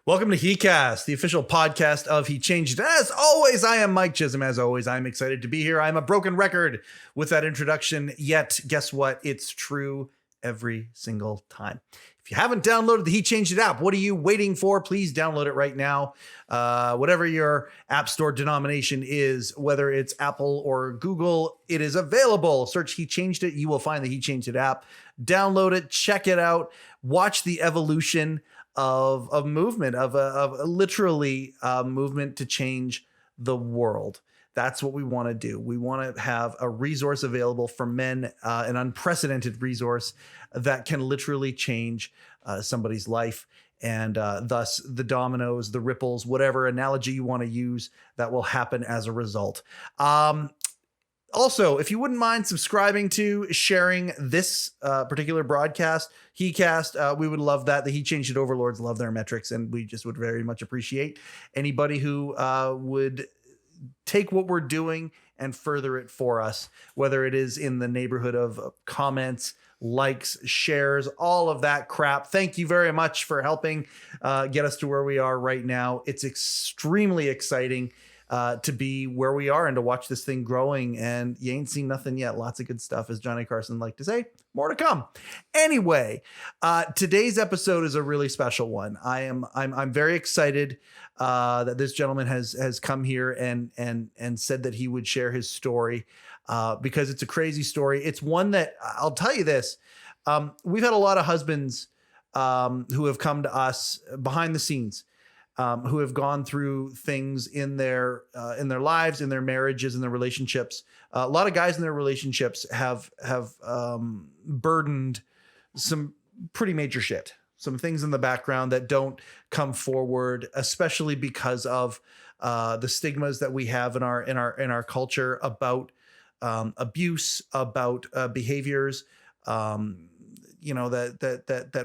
Welcome to heCast, the official podcast of HeChangedIt. As always, I am Mike Chisholm. As always, I'm excited to be here. I'm a broken record with that introduction, yet guess what? It's true every single time. If you haven't downloaded the HeChangedIt app, what are you waiting for? Please download it right now. Whatever your app store denomination is, whether it's Apple or Google, it is available. Search HeChangedIt. You will find the HeChangedIt app. Download it, check it out, watch the evolution of movement, of literally movement to change the world. That's what we want to do. We want to have a resource available for men, an unprecedented resource that can literally change somebody's life. And thus the dominoes, the ripples, whatever analogy you want to use, that will happen as a result. Also, if you wouldn't mind subscribing to, sharing this particular broadcast, heCast, we would love that. The HeChangedIt overlords love their metrics, and we just would very much appreciate anybody who would take what we're doing and further it for us, whether it is in the neighborhood of comments, likes, shares, all of that crap. Thank you very much for helping get us to where we are right now. It's extremely exciting to be where we are and to watch this thing growing, and you ain't seen nothing yet. Lots of good stuff, as Johnny Carson liked to say. More to come. Anyway, today's episode is a really special one. I'm very excited that this gentleman has come here and said that he would share his story because it's a crazy story. It's one that I'll tell you this. We've had a lot of husbands who have come to us behind the scenes, who have gone through things in their lives, in their marriages, in their relationships. A lot of guys in their relationships have burdened some pretty major shit, some things in the background that don't come forward, especially because of the stigmas that we have in our culture about abuse, about behaviors, that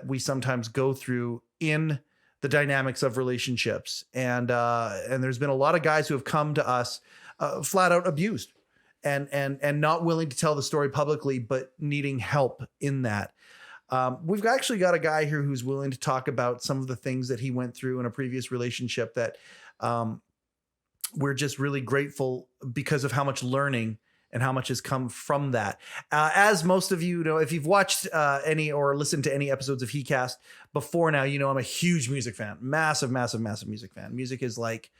we sometimes go through in the dynamics of relationships. And there's been a lot of guys who have come to us flat out abused and not willing to tell the story publicly, but needing help in that. We've actually got a guy here who's willing to talk about some of the things that he went through in a previous relationship that we're just really grateful because of how much learning and how much has come from that. As most of you know, if you've watched any or listened to any episodes of heCast before now, you know I'm a huge music fan, massive music fan. Music is like,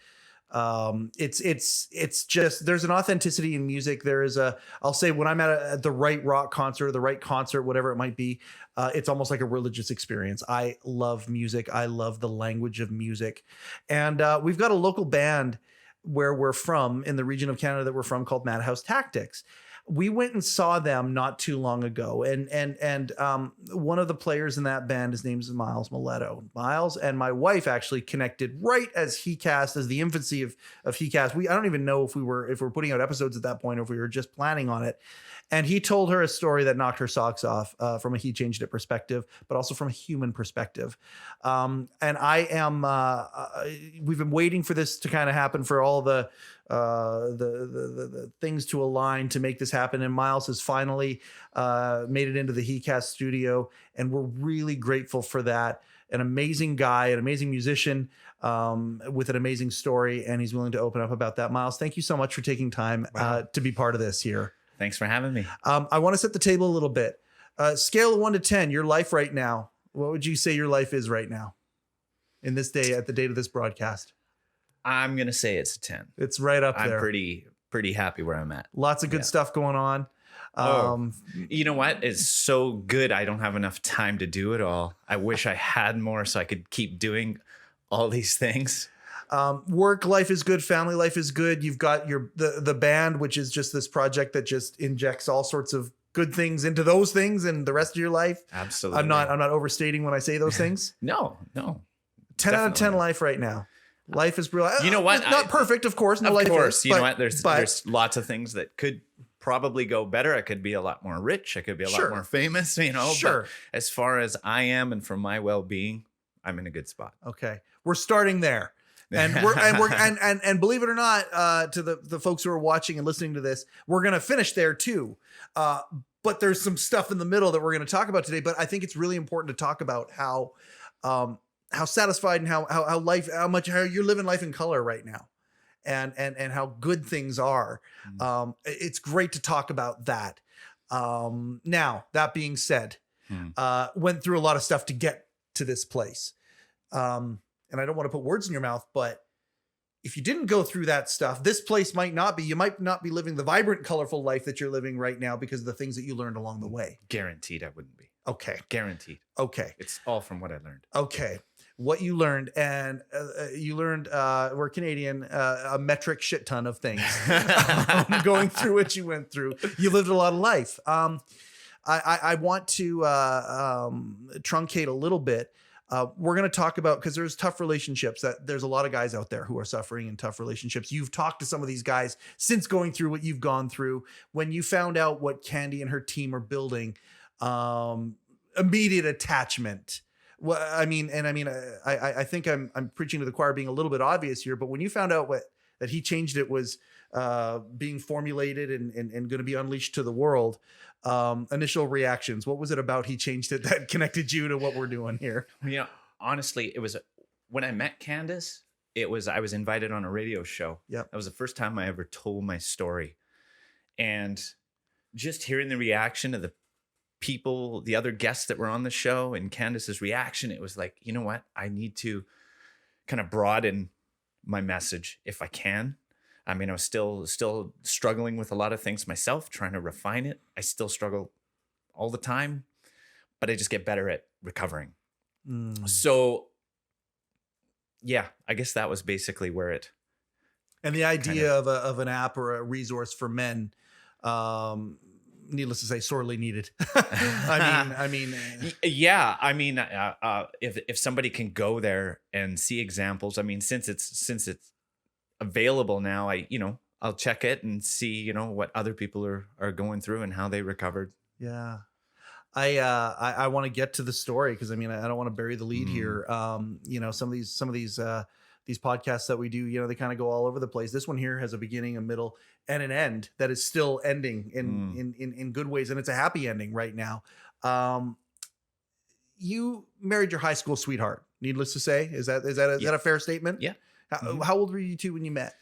it's just, there's an authenticity in music. There is I'll say when I'm at the right rock concert, or the right concert, whatever it might be, it's almost like a religious experience. I love music. I love the language of music. And we've got a local band where we're from, in the region of Canada that we're from, called Madhouse Tactics. We went and saw them not too long ago. And one of the players in that band, his name is Miles Miletto. Miles and my wife actually connected right as heCast, as the infancy of heCast. I don't even know if we're putting out episodes at that point, or if we were just planning on it. And he told her a story that knocked her socks off from a HeChangedIt perspective, but also from a human perspective. And I am, we've been waiting for this to kind of happen, for all the things to align to make this happen. And Miles has finally made it into the heCast studio, and we're really grateful for that. An amazing guy, an amazing musician with an amazing story, and he's willing to open up about that. Miles, thank you so much for taking time to be part of this here. Thanks for having me. I want to set the table a little bit. Scale of 1 to 10, your life right now. What would you say your life is right now in this day, at the date of this broadcast? I'm going to say it's a 10. It's right up there. I'm pretty happy where I'm at. Lots of good stuff going on. You know what? It's so good. I don't have enough time to do it all. I wish I had more so I could keep doing all these things. Work life is good. Family life is good. You've got the band, which is just this project that just injects all sorts of good things into those things and the rest of your life. Absolutely. I'm not overstating when I say those things. No. 10 definitely. Out of 10 life right now. Life is real. You know what? It's not perfect, of course. No, of course. You know what? There's lots of things that could probably go better. I could be a lot more rich. I could be a lot more famous, Sure. But as far as I am and for my well-being, I'm in a good spot. Okay. We're starting there. And we're believe it or not, to the folks who are watching and listening to this, we're going to finish there too. But there's some stuff in the middle that we're going to talk about today. But I think it's really important to talk about how satisfied and how you're living life in color right now, and how good things are. It's great to talk about that. Now that being said, went through a lot of stuff to get to this place. And I don't want to put words in your mouth, but if you didn't go through that stuff, this place you might not be living the vibrant, colorful life that you're living right now because of the things that you learned along the way. Guaranteed I wouldn't be. Okay. Guaranteed. Okay. It's all from what I learned. Okay. What you learned, and we're Canadian, a metric shit ton of things. Going through what you went through. You lived a lot of life. I want to truncate a little bit. We're going to talk about, because there's tough relationships, that there's a lot of guys out there who are suffering in tough relationships. You've talked to some of these guys since going through what you've gone through. When you found out what Candy and her team are building, immediate attachment. Well, I think I'm preaching to the choir, being a little bit obvious here, but when you found out that HeChangedIt was being formulated and going to be unleashed to the world, initial reactions, what was it about HeChangedIt that connected you to what we're doing here? Honestly, it was when I met Candace, I was invited on a radio show. Yeah. That was the first time I ever told my story. And just hearing the reaction of the people, the other guests that were on the show, and Candace's reaction, it was like, you know what? I need to kind of broaden my message if I can. I mean, I was still struggling with a lot of things myself, trying to refine it. I still struggle all the time, but I just get better at recovering. So yeah, I guess that was basically where it. And the idea of an app or a resource for men, needless to say, sorely needed. Yeah. I mean, if somebody can go there and see examples, I mean, since it's available now, I'll check it and see, what other people are going through and how they recovered. Yeah. I want to get to the story, because I don't want to bury the lead here. Some of these podcasts that we do, they kind of go all over the place. This one here has a beginning, a middle, and an end that is still ending in good ways, and it's a happy ending right now. You married your high school sweetheart, needless to say. Is that a fair statement? Yeah. How old were you two when you met?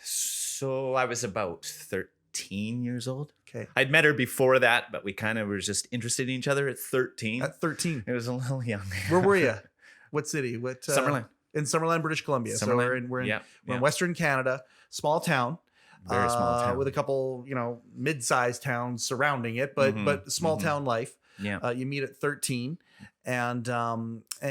So I was about 13 years old. Okay. I'd met her before that, but we kind of were just interested in each other at 13. At 13. It was a little young. Where were you? What city? Summerland. In Summerland, British Columbia. Summerland. So we're in Western Canada, small town. Very small town. With a couple, mid-sized towns surrounding it, but small town life. Yeah. You meet at 13, and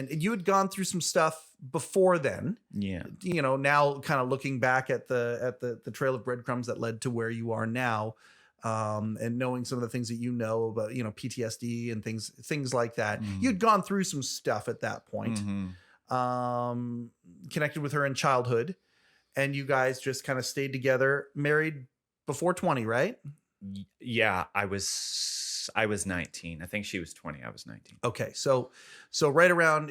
you had gone through some stuff before then. Yeah. Now kind of looking back at the trail of breadcrumbs that led to where you are now, and knowing some of the things that about, PTSD and things like that. You'd gone through some stuff at that point. Connected with her in childhood, and you guys just kind of stayed together, married before 20, right? Yeah, I was 19. I think she was 20. I was 19. Okay. So right around,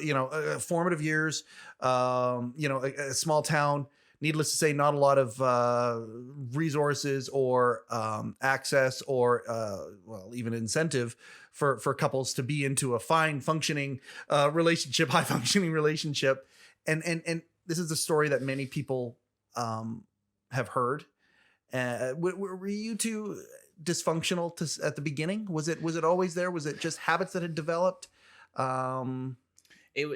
formative years, a small town, needless to say, not a lot of resources or access or even incentive for couples to be into a fine functioning relationship, high functioning relationship. And this is a story that many people have heard. Were you two dysfunctional at the beginning? Was it always there? Was it just habits that had developed? It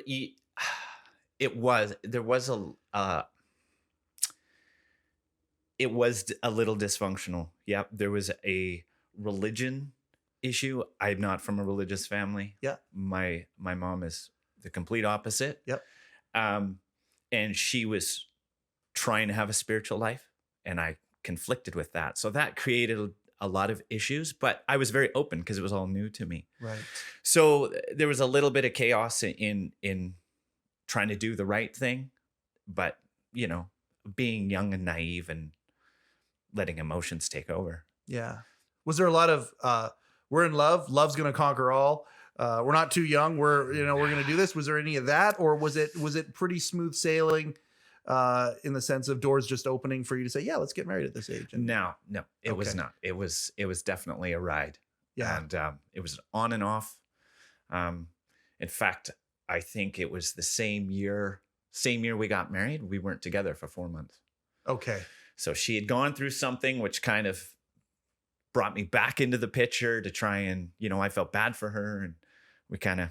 was a little dysfunctional. Yep. There was a religion issue. I'm not from a religious family. Yeah. My mom is the complete opposite. Yep. And she was trying to have a spiritual life, and I conflicted with that. So that created a lot of issues, but I was very open because it was all new to me. Right. So there was a little bit of chaos in trying to do the right thing, but being young and naive and letting emotions take over. Yeah. Was there a lot of we're in love, love's going to conquer all, we're not too young, we're going to do this? Was there any of that, or was it pretty smooth sailing in the sense of doors just opening for you to say, yeah, let's get married at this age? No, it was not. It was definitely a ride. Yeah. And it was on and off. In fact, I think it was the same year we got married. We weren't together for 4 months. Okay. So she had gone through something which kind of brought me back into the picture to try and, I felt bad for her, and we kind of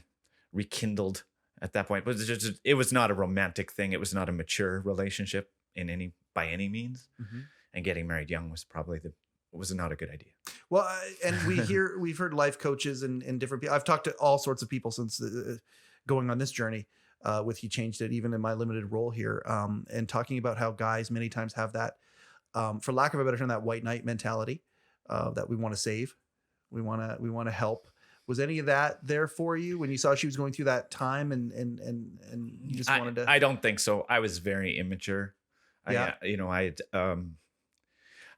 rekindled at that point. But it was not a romantic thing. It was not a mature relationship by any means. Mm-hmm. And getting married young was was not a good idea. Well, and we've heard life coaches and different people. I've talked to all sorts of people since going on this journey with HeChangedIt, even in my limited role here, and talking about how guys many times have that, for lack of a better term, that white knight mentality, that we want to save, we want to help. Was any of that there for you when you saw she was going through that time, and you just wanted to? I don't think so. I was very immature. Yeah.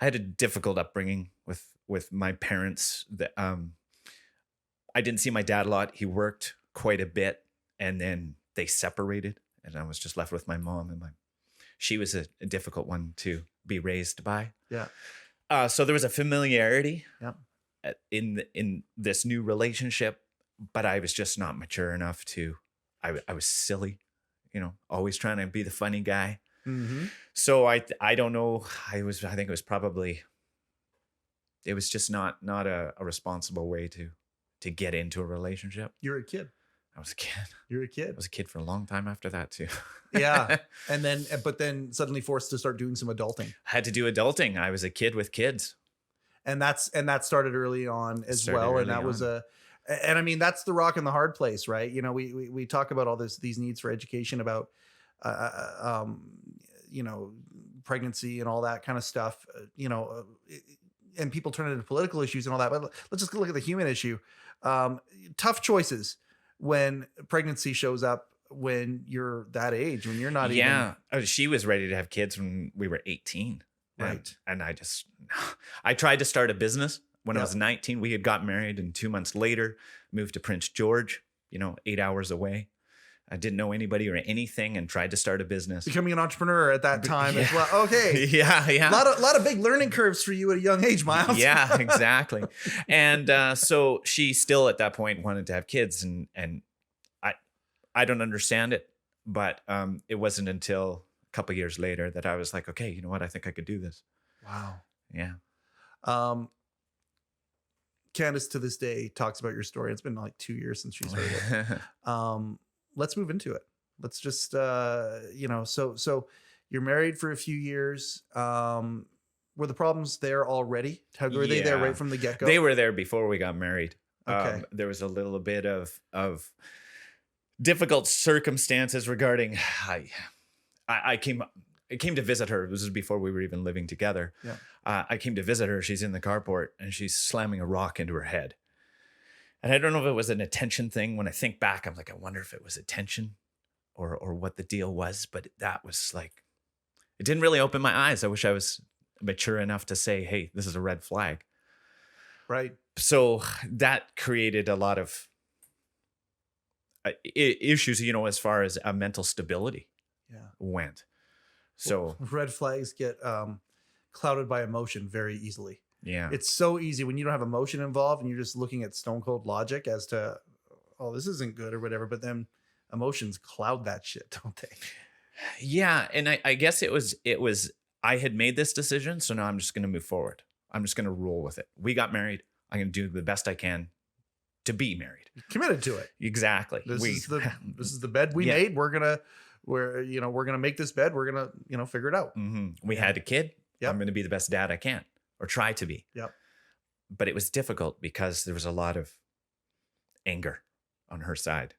I had a difficult upbringing with my parents. That I didn't see my dad a lot. He worked quite a bit, and then they separated, and I was just left with my mom. And she was a difficult one to be raised by. Yeah. So there was a familiarity. Yeah. In this new relationship, but I was just not mature enough to. I was silly, always trying to be the funny guy. Mm-hmm. So I don't know. I think it was just not a responsible way to get into a relationship. You're a kid. I was a kid. You're a kid. I was a kid for a long time after that too. Yeah. But then suddenly forced to start doing some adulting. I had to do adulting. I was a kid with kids. And that started early on as well. And that was and I mean, that's the rock and the hard place, right? We talk about all these needs for education about, pregnancy and all that kind of stuff, and people turn it into political issues and all that. But let's just look at the human issue. Tough choices when pregnancy shows up when you're that age, when you're not even. She was ready to have kids when we were 18. Right. And I tried to start a business when I was 19. We had got married, and 2 months later moved to Prince George, 8 hours away. I didn't know anybody or anything, and tried to start a business. Becoming an entrepreneur at that time as well. Okay. Yeah. A lot of big learning curves for you at a young age, Miles. Yeah, exactly. And so she still at that point wanted to have kids, and I don't understand it, but it wasn't until a couple of years later that I was like, okay, you know what? I think I could do this. Wow. Yeah. Candace to this day talks about your story. It's been like 2 years since she's heard it. Let's move into it. Let's just, so you're married for a few years. Were the problems there already? Were they there right from the get-go? They were there before we got married. Okay. There was a little bit of difficult circumstances regarding, I came to visit her. This was before we were even living together. Yeah. I came to visit her. She's in the carport, and she's slamming a rock into her head. And I don't know if it was an attention thing. When I think back, I'm like, I wonder if it was attention or what the deal was. But that was like, it didn't really open my eyes. I wish I was mature enough to say, hey, this is a red flag. Right. So that created a lot of issues, as far as mental stability went. So red flags get clouded by emotion very easily. Yeah. It's so easy when you don't have emotion involved and you're just looking at stone cold logic as to, oh, this isn't good or whatever. But then emotions cloud that shit, don't they? Yeah. And I guess it was, I had made this decision. So now I'm just going to move forward. I'm just going to roll with it. We got married. I'm going to do the best I can to be married. You're committed to it. Exactly. This is the bed we made. We're going to make this bed. We're going to, figure it out. Mm-hmm. We had a kid. Yep. I'm going to be the best dad I can. Or try to be. Yep. But it was difficult because there was a lot of anger on her side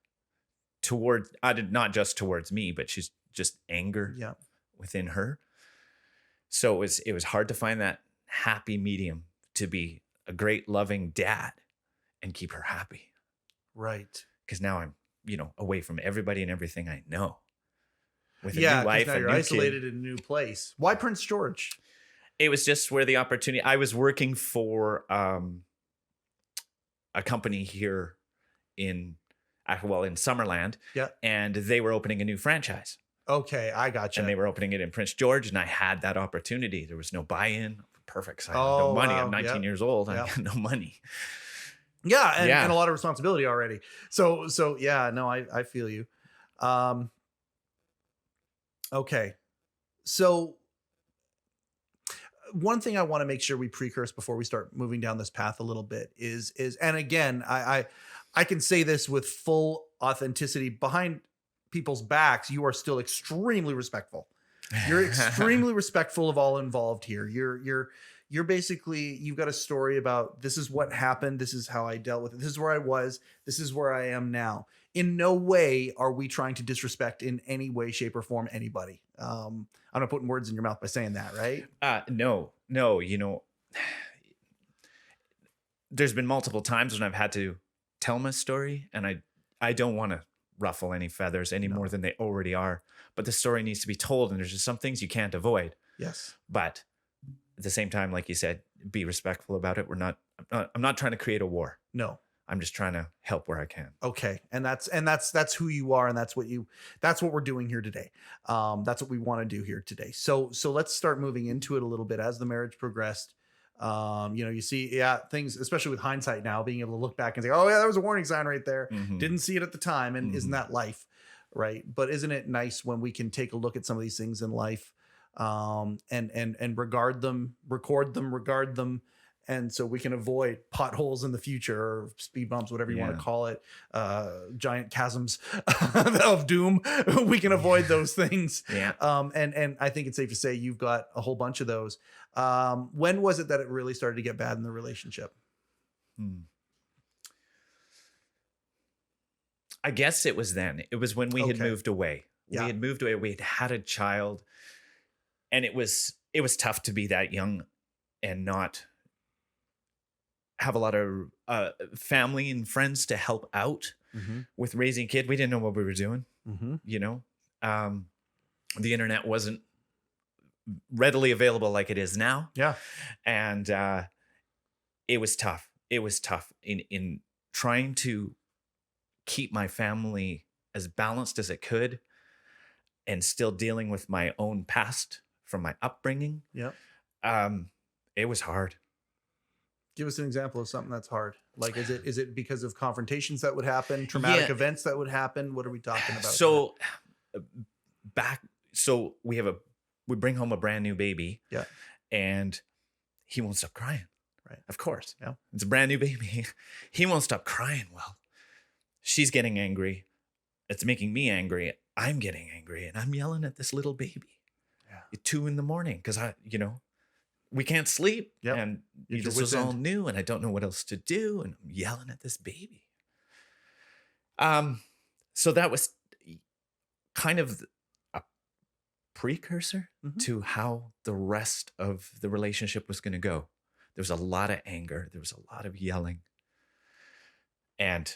not just towards me, but she's just anger within her. So it was hard to find that happy medium to be a great loving dad and keep her happy. Right. Because now I'm, away from everybody and everything I know. With a new wife, now you're isolated in a new place. Why Prince George? It was just where the opportunity. I was working for a company here in Summerland. Yeah. And they were opening a new franchise. Okay, I gotcha. And they were opening it in Prince George, and I had that opportunity. There was no buy-in. Perfect. So I had no money. Wow. I'm 19 years old. I had no money. Yeah, Yeah. and a lot of responsibility already. So yeah, no, I feel you. Um, okay. So one thing I want to make sure we precurse before we start moving down this path a little bit is and again, I can say this with full authenticity behind people's backs, you are still extremely respectful. You're extremely respectful of all involved here. You're basically, you've got a story about this is what happened, this is how I dealt with it, this is where I was, this is where I am now. In no way are we trying to disrespect in any way, shape, or form anybody. I'm not putting words in your mouth by saying that, right? No, you know, there's been multiple times when I've had to tell my story, and I don't want to ruffle any feathers any more than they already are. But the story needs to be told, and there's just some things you can't avoid. Yes. But at the same time, like you said, be respectful about it. I'm not trying to create a war. No. I'm just trying to help where I can. Okay. And that's who you are. And that's what we're doing here today. That's what we want to do here today. So let's start moving into it a little bit as the marriage progressed. You see, things, especially with hindsight now, being able to look back and say, oh yeah, that was a warning sign right there. Mm-hmm. Didn't see it at the time. And isn't that life? Right. But isn't it nice when we can take a look at some of these things in life, and regard them, regard them. And so we can avoid potholes in the future, or speed bumps, whatever you want to call it, giant chasms of doom. We can avoid those things. Yeah. And I think it's safe to say you've got a whole bunch of those. When was it that it really started to get bad in the relationship? I guess it was then. It was when we had moved away. Yeah. We had moved away. We had had a child, and it was tough to be that young and not have a lot of family and friends to help out with raising a kid. We didn't know what we were doing. You know, the internet wasn't readily available like it is now. Yeah. And it was tough. It was tough in trying to keep my family as balanced as it could, and still dealing with my own past from my upbringing. Yeah. It was hard. Give us an example of something that's hard. Like, is it because of confrontations that would happen, traumatic events that would happen? What are we talking about? So we bring home a brand new baby. Yeah. And he won't stop crying. Right. Of course. Yeah. It's a brand new baby. He won't stop crying. Well, she's getting angry. It's making me angry. I'm getting angry, and I'm yelling at this little baby. Yeah. At 2 a.m. because we can't sleep. Yep. And this was all new, and I don't know what else to do. And I'm yelling at this baby. So that was kind of a precursor to how the rest of the relationship was going to go. There was a lot of anger. There was a lot of yelling. And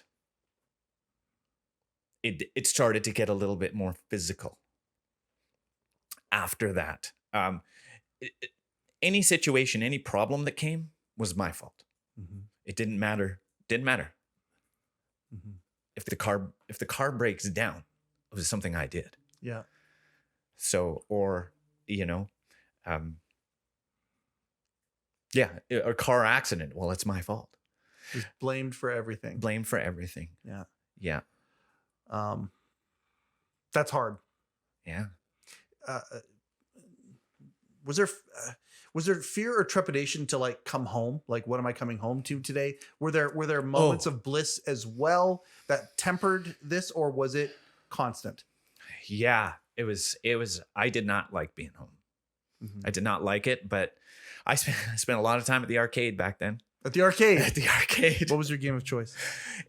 it started to get a little bit more physical after that. Any situation, any problem that came was my fault. It didn't matter. If the car breaks down, it was something I did. Yeah. So, or, a car accident. Well, it's my fault. He's blamed for everything. Yeah. Yeah. That's hard. Yeah. Was there fear or trepidation to like come home? Like, what am I coming home to today? Were there moments of bliss as well that tempered this, or was it constant? Yeah, it was, I did not like being home. I did not like it, but I spent a lot of time at the arcade back then. At the arcade? At the arcade. What was your game of choice?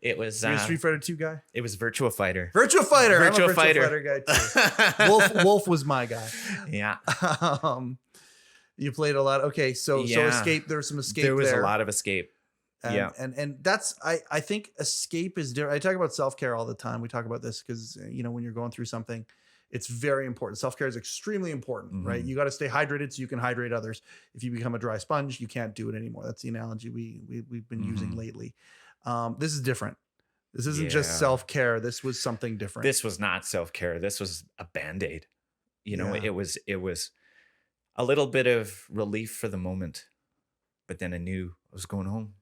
It was... Were you a Street Fighter 2 guy? It was Virtua Fighter. Virtua Fighter! Virtua I'm a Virtua Fighter guy too. Wolf was my guy. Yeah. You played a lot. Okay, so escape. There was some escape there. There was a lot of escape. And that's, I think escape is different. I talk about self-care all the time. We talk about this because, when you're going through something, it's very important. Self-care is extremely important, right? You got to stay hydrated so you can hydrate others. If you become a dry sponge, you can't do it anymore. That's the analogy we've been using lately. This is different. This isn't just self-care. This was something different. This was not self-care. This was a Band-Aid. It was a little bit of relief for the moment, but then I knew I was going home.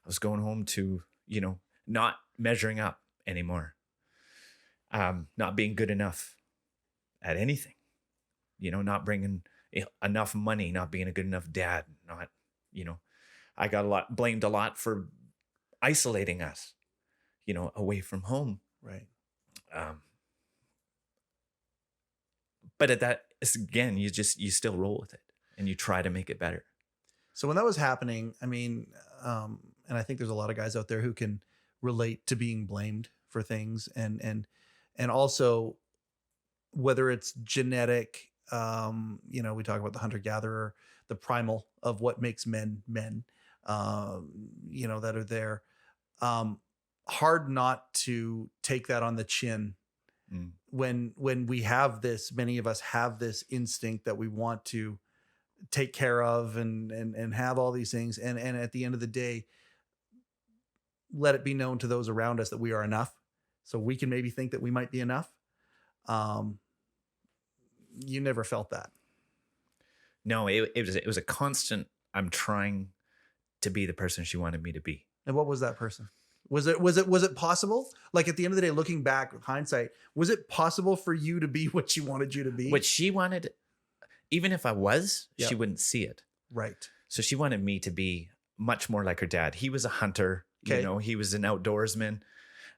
was going home to, not measuring up anymore. Not being good enough at anything, not bringing enough money, not being a good enough dad, not, I got blamed a lot for isolating us, away from home. Right. But at that, again, you still roll with it and you try to make it better. So when that was happening, I mean, and I think there's a lot of guys out there who can relate to being blamed for things, and also whether it's genetic, we talk about the hunter gatherer, the primal of what makes men, that are there. Hard not to take that on the chin. When we have this, many of us have this instinct that we want to take care of and have all these things. And at the end of the day, let it be known to those around us that we are enough. So we can maybe think that we might be enough. You never felt that. No, it was a constant, I'm trying to be the person she wanted me to be. And what was that person? Was it possible? Like at the end of the day, looking back with hindsight, was it possible for you to be what she wanted you to be? What she wanted, even if I was, Yep. she wouldn't see it. Right. So she wanted me to be much more like her dad. He was a hunter, Okay. He was an outdoorsman.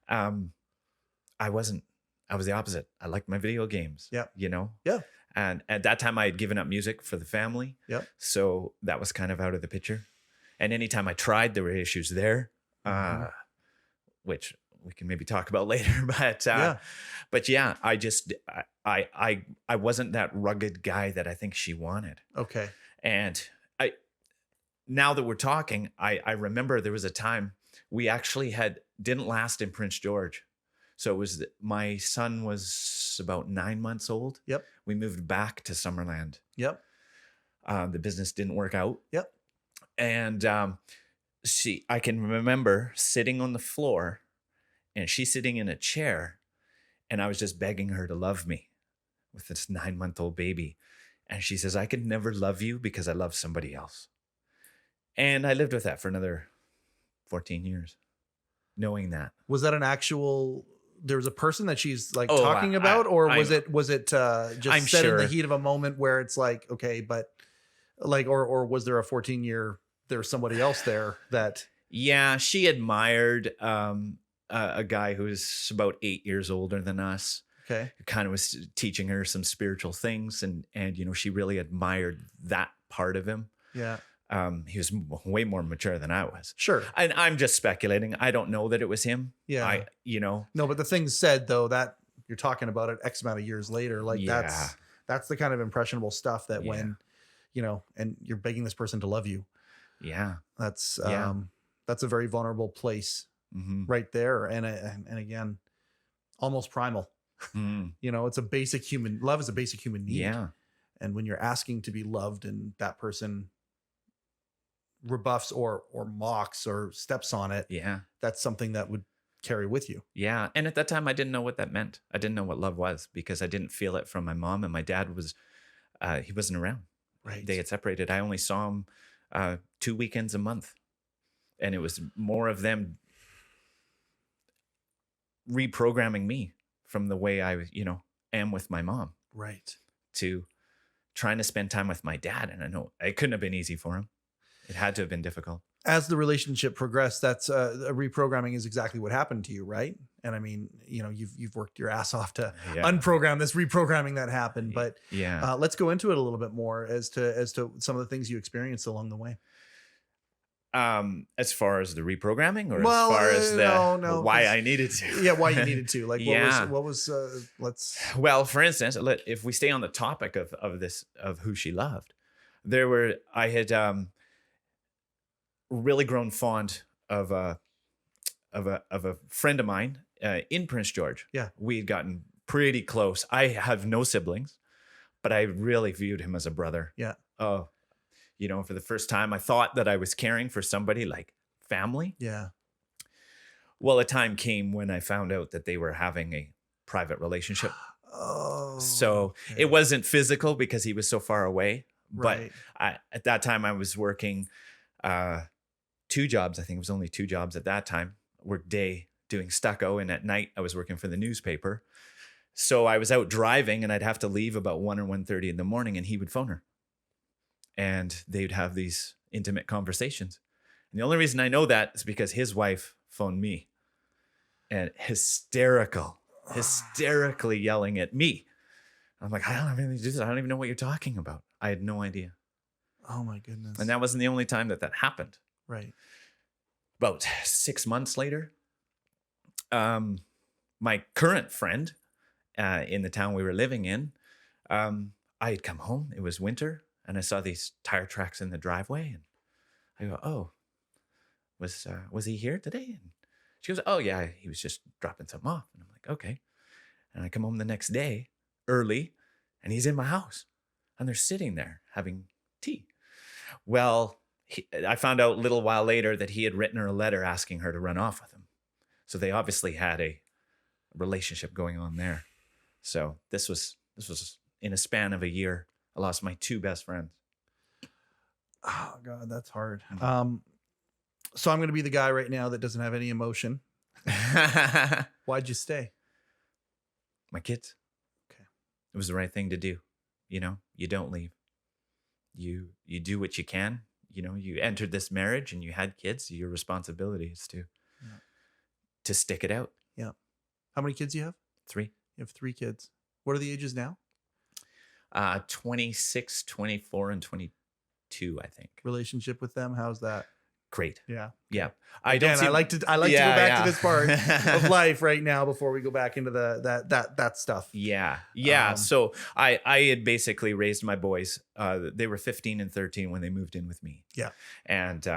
I wasn't. I was the opposite. I liked my video games. Yep. Yeah. And at that time I had given up music for the family. Yep. So that was kind of out of the picture. And anytime I tried, there were issues there. Which we can maybe talk about later, but yeah, I wasn't that rugged guy that I think she wanted. Okay. And now that we're talking, I remember there was a time we actually didn't last in Prince George. So it was, my son was about 9 months old. Yep. We moved back to Summerland. Yep. The business didn't work out. Yep. And, I can remember sitting on the floor and she's sitting in a chair and I was just begging her to love me with this 9-month-old baby. And she says, I could never love you because I love somebody else. And I lived with that for another 14 years, knowing that. Was that an actual, there was a person that she's like Oh, talking about, or was I'm- it just I'm said in the sure. heat of a moment where it's like, okay, but like, or was there a 14-year, there's somebody else there that. Yeah, she admired a guy who was about 8 years older than us. Okay. Who kind of was teaching her some spiritual things, and she really admired that part of him. Yeah. He was way more mature than I was. Sure. And I'm just speculating. I don't know that it was him. Yeah. No, but the things said though, that you're talking about it X amount of years later, like Yeah. that's the kind of impressionable stuff that Yeah. when, and you're begging this person to love you, Yeah. that's Yeah. that's a very vulnerable place Mm-hmm. right there. And again, almost primal. Mm. It's a basic human, love is a basic human need. Yeah. And when you're asking to be loved and that person rebuffs or mocks or steps on it, Yeah. that's something that would carry with you. Yeah. And at that time, I didn't know what that meant. I didn't know what love was because I didn't feel it from my mom, and my dad was, he wasn't around. Right. They had separated. I only saw him 2 weekends a month. And it was more of them reprogramming me from the way I, am with my mom Right. to trying to spend time with my dad. And I know it couldn't have been easy for him. It had to have been difficult. As the relationship progressed, that's a reprogramming is exactly what happened to you, right? And I mean, you've worked your ass off to Yeah. unprogram this reprogramming that happened. But Yeah. let's go into it a little bit more as to some of the things you experienced along the way. As far as the reprogramming, or Well, as far as the no, why 'cause- I needed to? Yeah, why you needed to, like, Yeah. what was let's. Well, for instance, if we stay on the topic of this, of who she loved, I had really grown fond of a friend of mine in Prince George. Yeah. We had gotten pretty close. I have no siblings, but I really viewed him as a brother. Yeah. Oh, for the first time, I thought that I was caring for somebody like family. Yeah. Well, a time came when I found out that they were having a private relationship. Oh. So okay. it wasn't physical because he was so far away. Right. But at that time I was working 2 2 jobs. I think it was only 2 jobs at that time. Worked day doing stucco, and at night I was working for the newspaper. So I was out driving, and I'd have to leave about 1 or 1:30 in the morning, and he would phone her. And they'd have these intimate conversations. And the only reason I know that is because his wife phoned me, and hysterically yelling at me. I'm like, I don't have anything to do with this. I don't even know what you're talking about. I had no idea. Oh my goodness. And that wasn't the only time that happened. Right. About 6 months later, my current friend in the town we were living in, I had come home. It was winter, and I saw these tire tracks in the driveway, and I go, "Oh, was he here today?" And she goes, "Oh yeah, he was just dropping something off." And I'm like, "Okay." And I come home the next day early, and he's in my house, and they're sitting there having tea. Well, I found out a little while later that he had written her a letter asking her to run off with him. So they obviously had a relationship going on there. So this was in a span of a year. I lost my 2 best friends. Oh God, that's hard. So I'm going to be the guy right now that doesn't have any emotion. Why'd you stay? My kids. Okay. It was the right thing to do. You know, you don't leave. You do what you can. You know, you entered this marriage and you had kids. Your responsibility is to stick it out. Yeah. How many kids do you have? 3. You have 3 kids. What are the ages now? 26, 24, and 22, I think. Relationship with them, how's that? Great. Yeah. Yeah. I like to go back to this part of life right now before we go back into that stuff. Yeah. Yeah. So I had basically raised my boys. They were 15 and 13 when they moved in with me. Yeah. And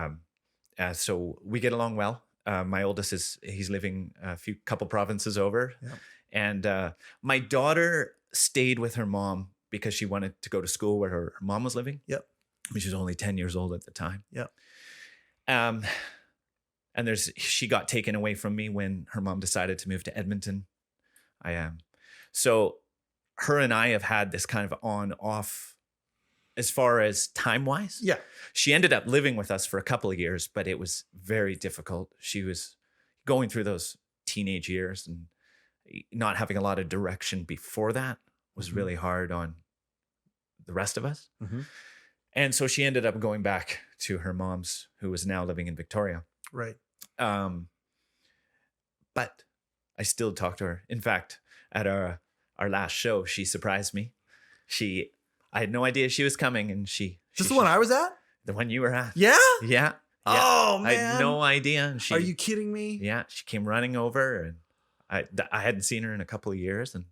so we get along well. My oldest he's living a couple provinces over. Yeah. And my daughter stayed with her mom because she wanted to go to school where her mom was living. Yep. She was only 10 years old at the time. Yep. And she got taken away from me when her mom decided to move to Edmonton. So her and I have had this kind of on off as far as time wise. Yeah. She ended up living with us for a couple of years, but it was very difficult. She was going through those teenage years and not having a lot of direction before that was really hard on the rest of us. Mm-hmm. And so she ended up going back to her mom's, who was now living in Victoria. Right. But I still talk to her. In fact, at our last show, she surprised me. I had no idea she was coming, and she. Is this the one I was at? The one you were at. Yeah? Yeah. Oh, man. I had no idea. And Are you kidding me? Yeah. She came running over, and I hadn't seen her in a couple of years, and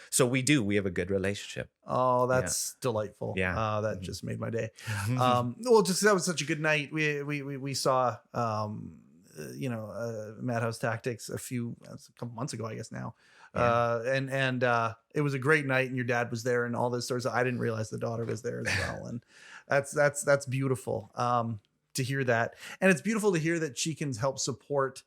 so we have a good relationship. Oh, that's delightful. Yeah. That just made my day. Well, just that was such a good night. We saw, Madhouse Tactics a couple months ago, I guess now. Yeah. And it was a great night, and your dad was there and all this sort of. I didn't realize the daughter was there as well. And that's beautiful to hear that. And it's beautiful to hear that she can help support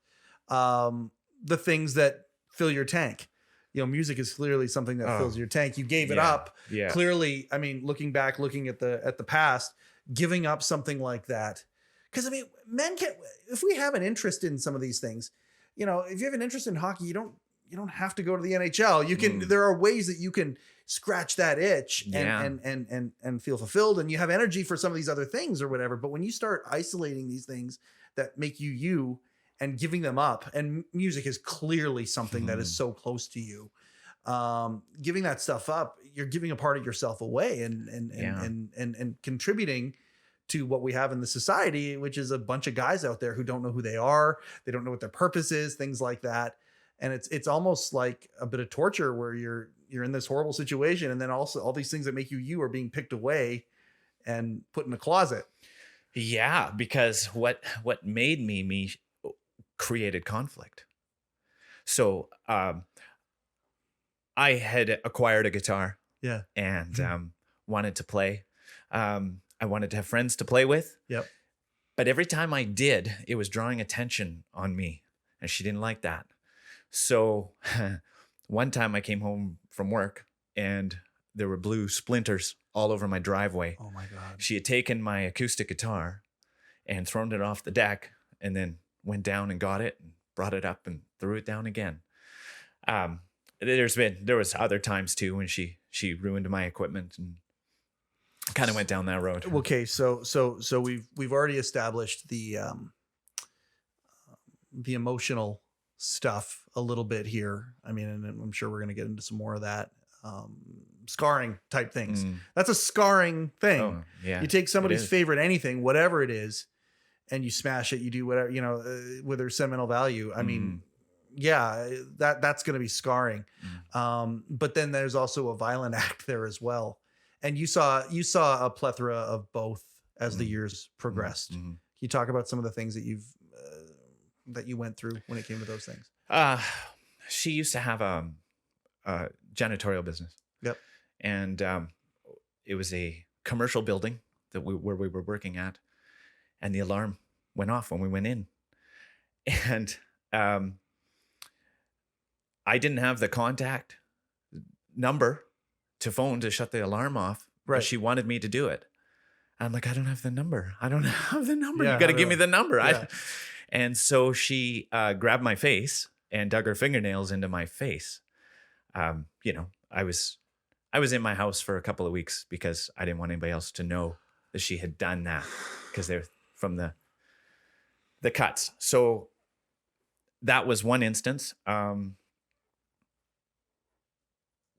the things that fill your tank. You know, music is clearly something that fills your tank. You gave it up. Yeah. Clearly, I mean, looking at the past, giving up something like that. Because I mean, men can, if we have an interest in some of these things, you know, if you have an interest in hockey, you don't have to go to the NHL. You can, there are ways that you can scratch that itch and feel fulfilled, and you have energy for some of these other things or whatever. But when you start isolating these things that make you and giving them up, and music is clearly something that is so close to you, giving that stuff up, you're giving a part of yourself away and contributing to what we have in the society, which is a bunch of guys out there who don't know who they are. They don't know what their purpose is, things like that. And it's almost like a bit of torture where you're in this horrible situation. And then also all these things that make you are being picked away and put in a closet. Yeah. Because what made me created conflict. So, I had acquired a guitar and, wanted to play. I wanted to have friends to play with. Yep. But every time I did, it was drawing attention on me, and she didn't like that. So one time I came home from work and there were blue splinters all over my driveway. Oh my God. She had taken my acoustic guitar and thrown it off the deck and then went down and got it and brought it up and threw it down again. There was other times too when she ruined my equipment and kind of went down that road. Okay, so we've already established the emotional stuff a little bit here. I mean, and I'm sure we're going to get into some more of that. Scarring type things. That's a scarring thing. Oh, yeah. You take somebody's favorite anything, whatever it is, and you smash it. You do whatever, with their sentimental value. I mean, yeah, that's going to be scarring. But then there's also a violent act there as well. And you saw a plethora of both as the years progressed. Can you talk about some of the things that you went through when it came to those things? She used to have a janitorial business. Yep. And it was a commercial building where we were working at, and the alarm went off when we went in. And I didn't have the contact number to phone to shut the alarm off. Right. But she wanted me to do it. I'm like, I don't have the number. You Yeah, got to give me the number. Yeah. And so she grabbed my face and dug her fingernails into my face. I was in my house for a couple of weeks because I didn't want anybody else to know that she had done that, because they're from the cuts. So that was one instance. Don't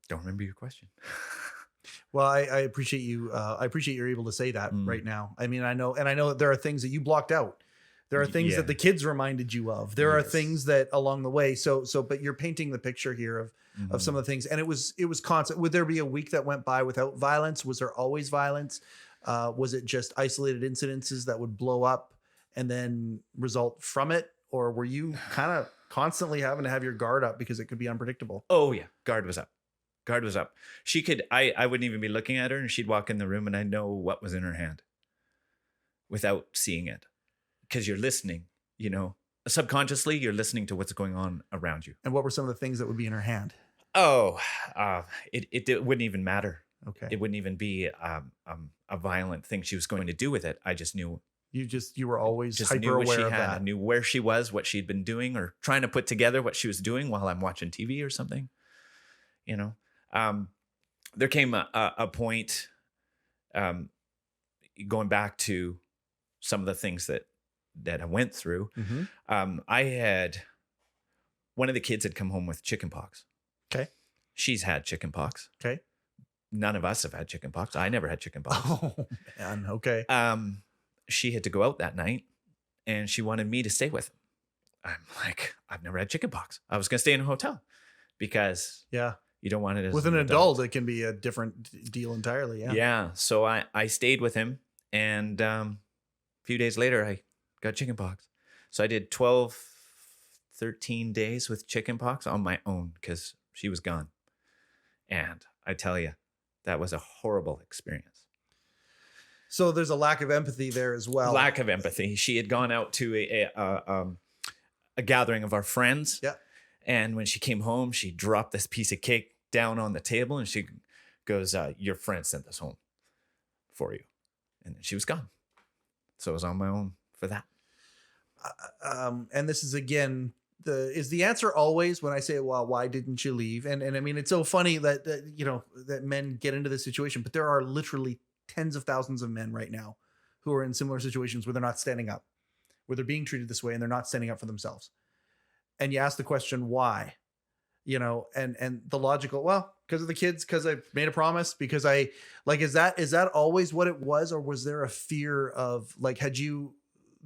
remember your question. Well, I appreciate you. I appreciate you're able to say that right now. I mean, I know that there are things that you blocked out. There are things that the kids reminded you of. There are things that along the way. But you're painting the picture here of some of the things. And it was constant. Would there be a week that went by without violence? Was there always violence? Was it just isolated incidences that would blow up and then result from it? Or were you kind of constantly having to have your guard up because it could be unpredictable? Oh yeah. Guard was up. She could, I wouldn't even be looking at her, and she'd walk in the room and I know what was in her hand without seeing it. Because you're listening, subconsciously, you're listening to what's going on around you. And what were some of the things that would be in her hand? Oh, it wouldn't even matter. Okay. It wouldn't even be a violent thing she was going to do with it. I just knew. You were always just hyper knew what aware she of had. that. I knew where she was, what she'd been doing, or trying to put together what she was doing while I'm watching TV or something. There came a point, going back to some of the things that I went through. I had one of the kids had come home with chickenpox. Okay. She's had chickenpox. Okay. None of us have had chickenpox. I never had chickenpox. Oh man. Okay. She had to go out that night, and she wanted me to stay with him. I'm like, I've never had chickenpox. I was going to stay in a hotel because you don't want it as with an adult. It can be a different deal entirely. Yeah. Yeah. So I stayed with him, and a few days later I got chickenpox. So I did 12, 13 days with chickenpox on my own because she was gone. And I tell you, that was a horrible experience. So there's a lack of empathy there as well. Lack of empathy. She had gone out to a gathering of our friends. Yeah. And when she came home, she dropped this piece of cake down on the table, and she goes, your friend sent this home for you. And then she was gone. So I was on my own for that. And this is again, is the answer always when I say, well, why didn't you leave? And I mean, it's so funny that that men get into this situation, but there are literally tens of thousands of men right now who are in similar situations where they're not standing up, where they're being treated this way and they're not standing up for themselves. And you ask the question, why? And the logical, well, because of the kids, because I made a promise, because is that always what it was? Or was there a fear of, like, had you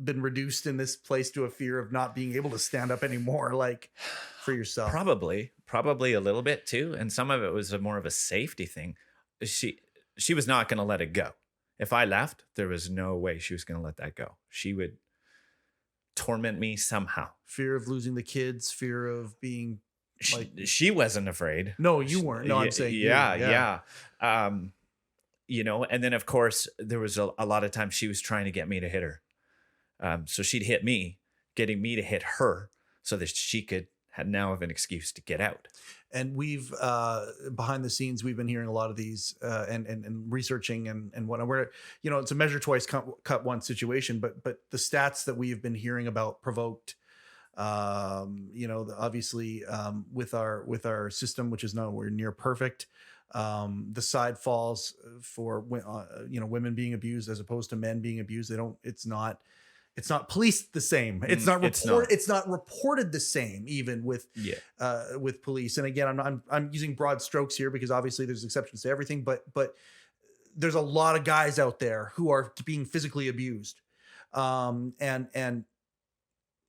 been reduced in this place to a fear of not being able to stand up anymore, like, for yourself? Probably a little bit too. And some of it was more of a safety thing. She was not going to let it go. If I left, there was no way she was going to let that go. She would torment me somehow. Fear of losing the kids, fear of being like, she wasn't afraid. No, you weren't. No, I'm saying, yeah. And then of course there was a lot of times she was trying to get me to hit her. So she'd hit me, getting me to hit her so that she could now have an excuse to get out. And we've behind the scenes, we've been hearing a lot of these and researching and whatnot. Where it's a measure twice, cut once situation, but the stats that we've been hearing about provoked, obviously with our system, which is nowhere near perfect, the side falls for women being abused as opposed to men being abused. It's not policed the same. It's not reported the same, even with police. And again, I'm using broad strokes here because obviously there's exceptions to everything, but there's a lot of guys out there who are being physically abused. And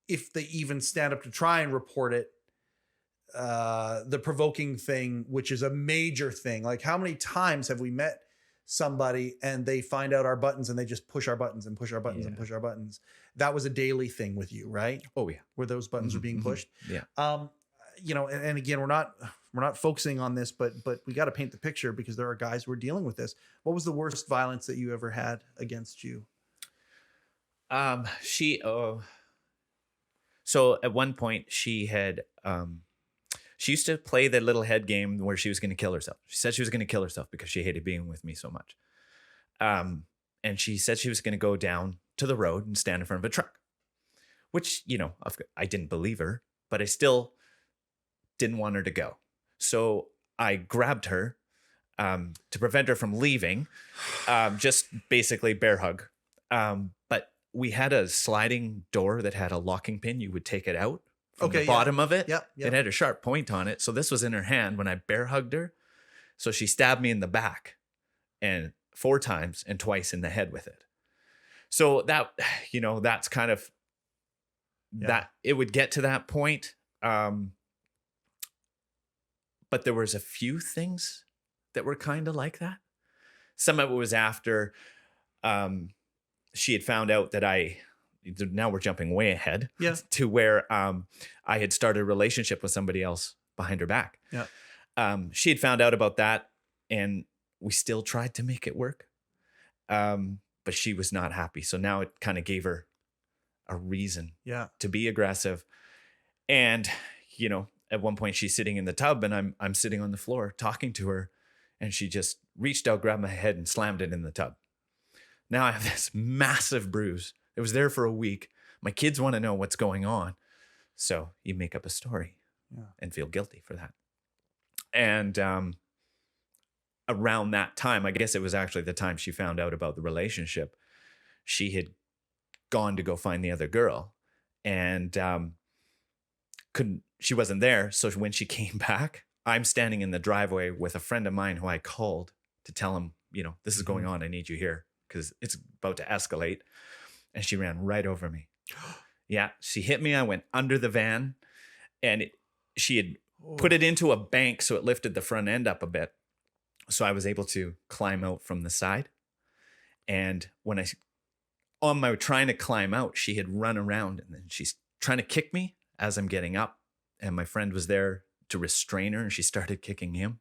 if they even stand up to try and report it, the provoking thing, which is a major thing. Like, how many times have we met somebody and they find out our buttons and they just push our buttons and push our buttons and push our buttons? That was a daily thing with you, right? Oh yeah. Where those buttons were being pushed. Yeah. And again, we're not focusing on this, but we got to paint the picture because there are guys who are dealing with this. What was the worst violence that you ever had against you? So at one point she had, she used to play the little head game where she was going to kill herself. She said she was going to kill herself because she hated being with me so much. And she said she was going to go down to the road and stand in front of a truck, which, I didn't believe her, but I still didn't want her to go. So I grabbed her to prevent her from leaving, just basically bear hug. But we had a sliding door that had a locking pin. You would take it out from the bottom of it. Yep. It had a sharp point on it. So this was in her hand when I bear hugged her. So she stabbed me in the back and 4 times and twice in the head with it. So that, that's kind of that it would get to that point. But there was a few things that were kind of like that. Some of it was after she had found out that now we're jumping way ahead to where I had started a relationship with somebody else behind her back. Yeah. She had found out about that and we still tried to make it work. But she was not happy. So now it kind of gave her a reason to be aggressive. And, at one point she's sitting in the tub and I'm sitting on the floor talking to her and she just reached out, grabbed my head and slammed it in the tub. Now I have this massive bruise. It was there for a week. My kids want to know what's going on. So you make up a story and feel guilty for that. And around that time, I guess it was actually the time she found out about the relationship, she had gone to go find the other girl and she wasn't there. So when she came back, I'm standing in the driveway with a friend of mine who I called to tell him, this is going on. I need you here because it's about to escalate. And she ran right over me. Yeah, she hit me. I went under the van and she had put it into a bank so it lifted the front end up a bit. So I was able to climb out from the side. And when on my trying to climb out, she had run around and then she's trying to kick me as I'm getting up. And my friend was there to restrain her and she started kicking him.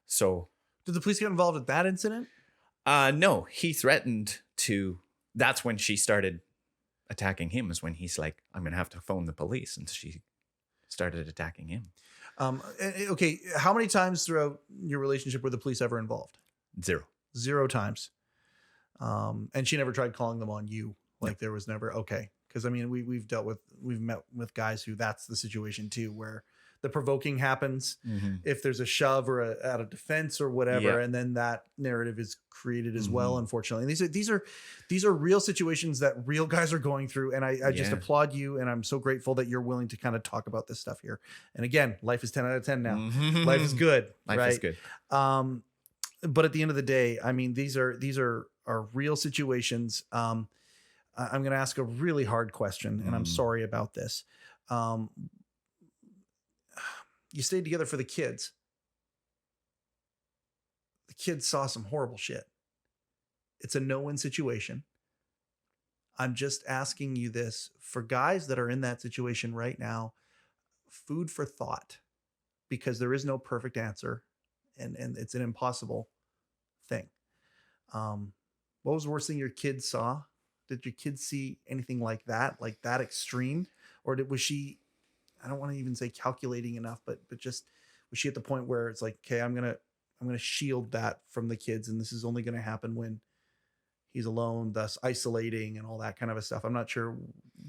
So did the police get involved with that incident? No, he threatened to. That's when she started attacking him, is when he's like, I'm going to have to phone the police. And she started attacking him. Okay. How many times throughout your relationship were the police ever involved? 0 times. And she never tried calling them on you. Like there was never. Okay. Cause I mean, we've met with guys who that's the situation too, where the provoking happens if there's a shove or out of defense or whatever. And then that narrative is created as well. Unfortunately, and these are real situations that real guys are going through. And I just applaud you. And I'm so grateful that you're willing to kind of talk about this stuff here. And again, life is 10 out of 10 now. Life is good. Life is good. But at the end of the day, I mean, these are real situations. I'm going to ask a really hard question and I'm sorry about this. You stayed together for the kids. The kids saw some horrible shit. It's a no-win situation. I'm just asking you this for guys that are in that situation right now, food for thought, because there is no perfect answer and it's an impossible thing. What was the worst thing your kids saw? Did your kids see anything like that extreme? Or was she I don't want to even say calculating enough, but just was she at the point where it's like, okay, I'm gonna shield that from the kids, and this is only gonna happen when he's alone, thus isolating and all that kind of a stuff. I'm not sure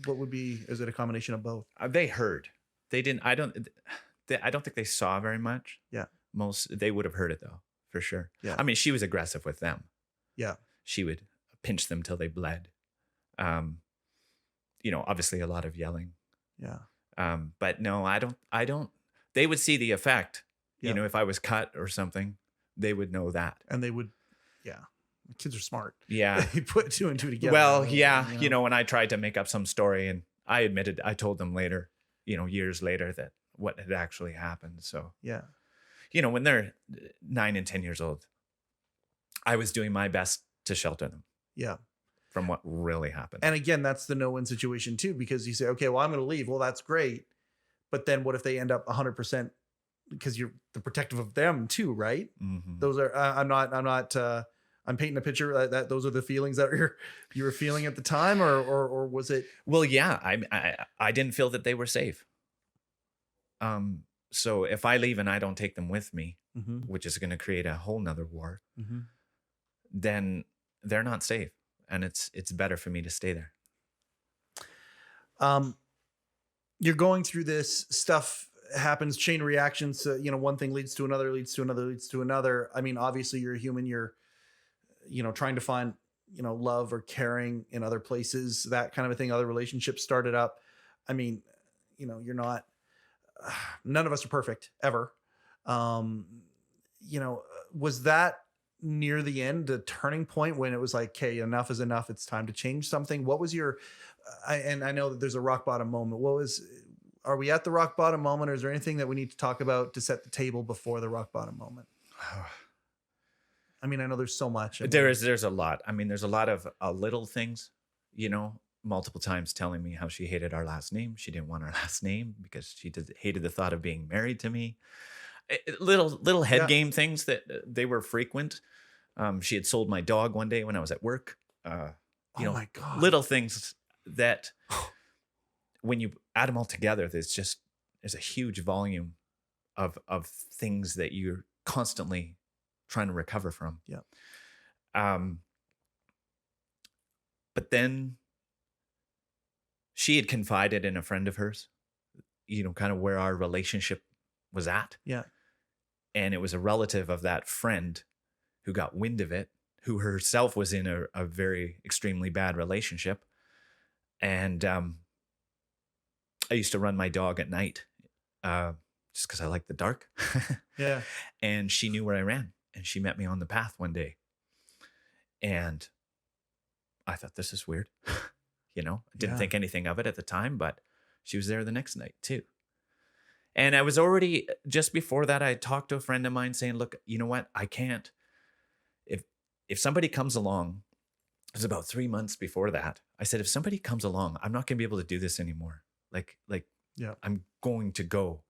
what would be. Is it a combination of both? They heard. They didn't. I don't think they saw very much. Yeah. They would have heard it though, for sure. Yeah. I mean, she was aggressive with them. Yeah. She would pinch them till they bled. Obviously a lot of yelling. Yeah. But no, I don't. They would see the effect. Yeah. If I was cut or something, they would know that. And they would, yeah. Kids are smart. Yeah. They put two and two together. Well, yeah. When I tried to make up some story, and I told them later, years later, that what had actually happened. So, yeah. When they're 9 and 10 years old, I was doing my best to shelter them. Yeah. From what really happened. And again, that's the no-win situation too, because you say, okay, well, I'm going to leave. Well, that's great. But then what if they end up 100%, because you're the protective of them too, right? Mm-hmm. Those are, I'm painting a picture that those are the feelings that you were feeling at the time, or was it? Well, yeah, I didn't feel that they were safe. So if I leave and I don't take them with me, mm-hmm. which is going to create a whole nother war, mm-hmm. then they're not safe. And it's better for me to stay there. You're going through this stuff, happens, chain reactions. One thing leads to another, leads to another, leads to another. I mean, obviously you're a human. You're, trying to find, love or caring in other places, that kind of a thing. Other relationships started up. I mean, you're not, none of us are perfect ever. Was that near the end, a turning point when it was like, okay, enough is enough. It's time to change something. What was your, and I know that there's a rock bottom moment. Are we at the rock bottom moment, or is there anything that we need to talk about to set the table before the rock bottom moment? I mean, I know there's so much. There's a lot. I mean, there's a lot of little things, multiple times telling me how she hated our last name. She didn't want our last name because she hated the thought of being married to me. Little head game things that they were frequent. She had sold my dog one day when I was at work. Oh my God. Little things that when you add them all together, there's a huge volume of things that you're constantly trying to recover from. Yeah. But then she had confided in a friend of hers, kind of where our relationship was at. Yeah. And it was a relative of that friend who got wind of it, who herself was in a very extremely bad relationship. And I used to run my dog at night just because I like the dark. Yeah. And she knew where I ran, and she met me on the path one day. And I thought, this is weird. I didn't think anything of it at the time, but she was there the next night too. And I was already, just before that, I talked to a friend of mine saying, look, you know what? I can't, if somebody comes along, it was about 3 months before that. I said, if somebody comes along, I'm not going to be able to do this anymore. Yeah. I'm going to go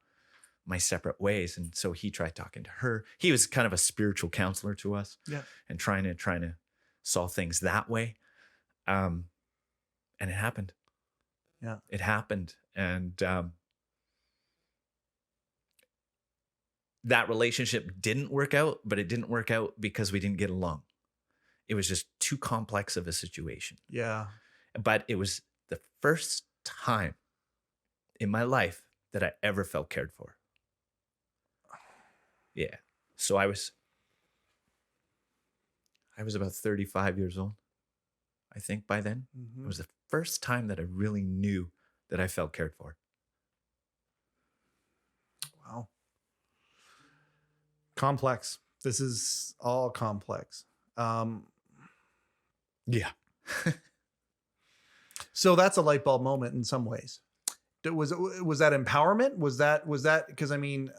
my separate ways. And so he tried talking to her. He was kind of a spiritual counselor to us. Yeah. And trying to solve things that way. And it happened. Yeah. It happened. And, that relationship didn't work out, but it didn't work out because we didn't get along. It was just too complex of a situation. Yeah. But it was the first time in my life that I ever felt cared for. Yeah. So I was about 35 years old, I think, by then. Mm-hmm. It was the first time that I really knew that I felt cared for. Wow. Complex. This is all complex. Yeah. So that's a light bulb moment in some ways. Was that empowerment? Was that because I mean,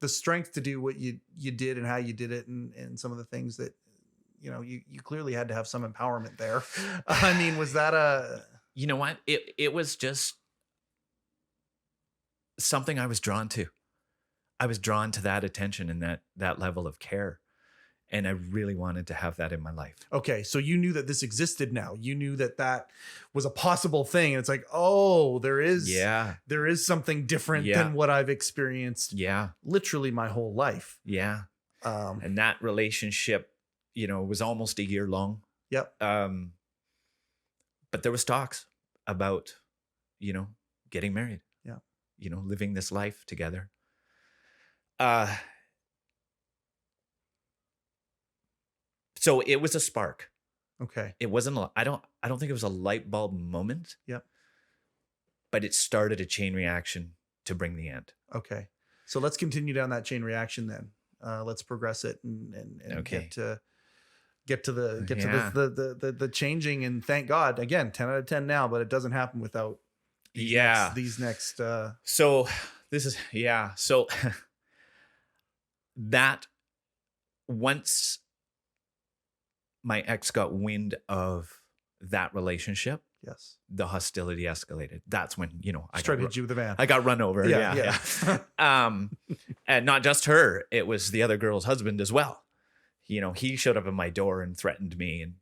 the strength to do what you did and how you did it, and some of the things that you clearly had to have some empowerment there. I mean, was that you know what? It was just something I was drawn to. I was drawn to that attention and that level of care. And I really wanted to have that in my life. Okay. So you knew that this existed now. You knew that that was a possible thing. And it's like, oh, there is something different than what I've experienced literally my whole life. Yeah. And that relationship, was almost a year long. Yep. But there was talks about, getting married. Yeah. Living this life together. So it was a spark. Okay. It wasn't, I don't think it was a light bulb moment. Yep. But it started a chain reaction to bring the end. Okay. So let's continue down that chain reaction then. Let's progress it and get to the changing. And thank God, again, 10 out of 10 now, but it doesn't happen without these next. So this is, So that once my ex got wind of that relationship, yes, the hostility escalated. That's when, I tried to hit you with the van. I got run over. Yeah. And not just her, it was the other girl's husband as well. He showed up at my door and threatened me. And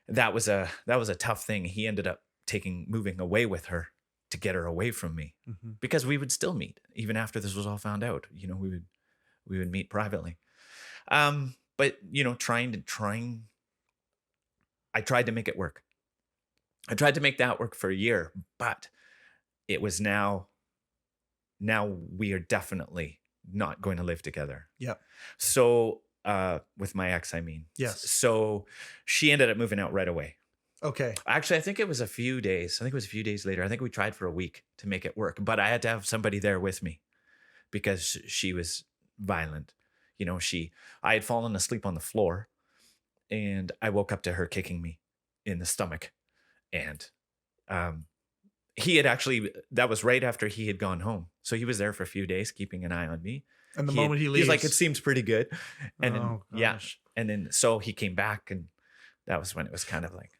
that was a tough thing. He ended up moving away with her to get her away from me, because we would still meet even after this was all found out. We would meet privately. But I tried to make it work. I tried to make that work for a year, but it was now we are definitely not going to live together. Yeah. So, with my ex, I mean. Yes. So she ended up moving out right away. Okay. Actually, I think it was a few days. I think it was a few days later. I think we tried for a week to make it work, but I had to have somebody there with me because she was violent. I had fallen asleep on the floor and I woke up to her kicking me in the stomach. And he had that was right after he had gone home. So he was there for a few days, keeping an eye on me. And the moment he leaves, he's like, it seems pretty good. And gosh. And then so he came back, and that was when it was kind of like.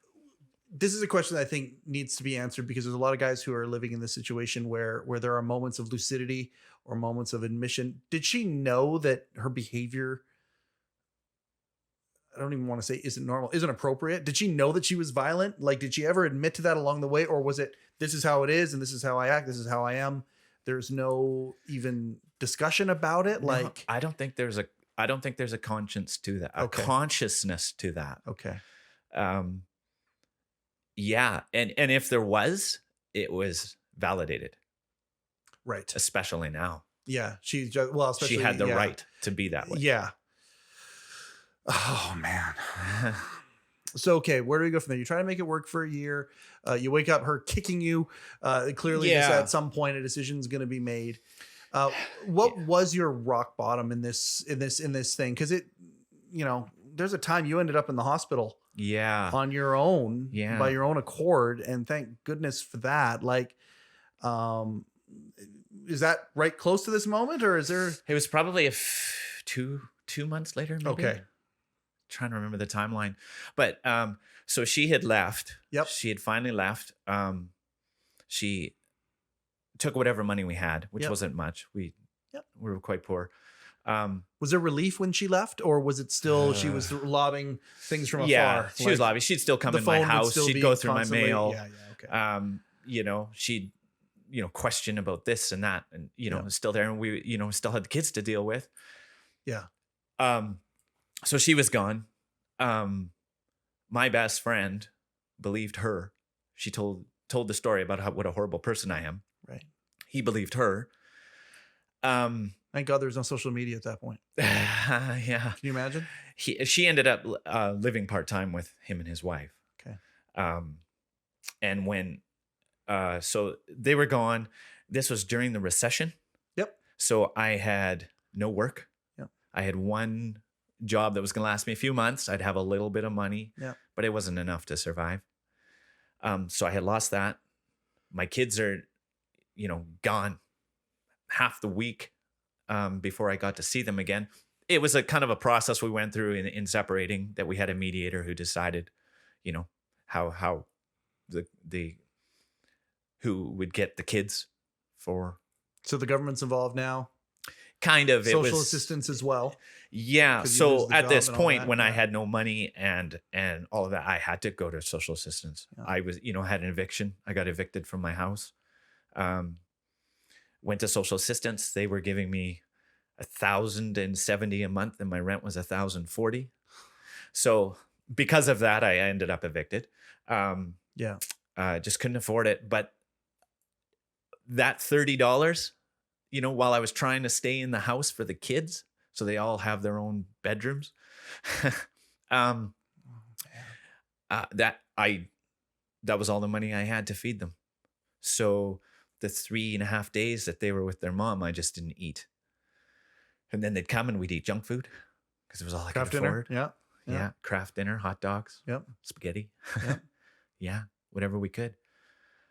This is a question that I think needs to be answered, because there's a lot of guys who are living in this situation where there are moments of lucidity or moments of admission. Did she know that her behavior, I don't even want to say isn't normal, isn't appropriate? Did she know that she was violent? Like, did she ever admit to that along the way? Or was it, this is how it is and this is how I act, this is how I am? There's no even discussion about it? No, like, I don't think there's a conscience to that, a consciousness to that. Okay. Yeah. And if there was, it was validated. Right. Especially now. Yeah. She had the right to be that way. Yeah. Oh man. So, okay. Where do we go from there? You try to make it work for a year. You wake up, her kicking you. Clearly at some point a decision is going to be made. What was your rock bottom in this thing? Cause there's a time you ended up in the hospital. Yeah. On your own, by your own accord. And thank goodness for that. Like, is that right close to this moment, or is there? It was probably 2 months later. Maybe. Okay. Trying to remember the timeline, but, so she had left. Yep. She had finally left. She took whatever money we had, which wasn't much. We were quite poor. Was there relief when she left, or was it still she was lobbing things from afar? Yeah, she was lobbing. She'd still come in my house. She'd go through my mail. Yeah, okay. She'd question about this and that, and still there, and we still had the kids to deal with. Yeah. So she was gone. My best friend believed her. She told the story about what a horrible person I am. Right. He believed her. Thank God there's no social media at that point. Yeah. Can you imagine? She ended up living part-time with him and his wife. Okay. And when, so they were gone. This was during the recession. Yep. So I had no work. Yep. I had one job that was going to last me a few months. I'd have a little bit of money, but it wasn't enough to survive. So I had lost that. My kids are, gone half the week before I got to see them again. It was a kind of a process we went through in separating, that we had a mediator who decided, how the who would get the kids for. So the government's involved now? kind of. Social assistance as well. Yeah. 'Cause you So lose the at job this and all point, that, when I yeah. had no money and all of that, I had to go to social assistance. Yeah. I was, had an eviction. I got evicted from my house. Went to social assistance. They were giving me $1,070 a month, and my rent was $1,040. So because of that, I ended up evicted. Yeah. Just couldn't afford it. But that $30, while I was trying to stay in the house for the kids, so they all have their own bedrooms, that was all the money I had to feed them. So the 3.5 days that they were with their mom, I just didn't eat. And then they'd come and we'd eat junk food because it was all I Craft could dinner. afford. Yeah. Yeah. Craft dinner, hot dogs, Yep. spaghetti. Yep. Yeah. Whatever we could.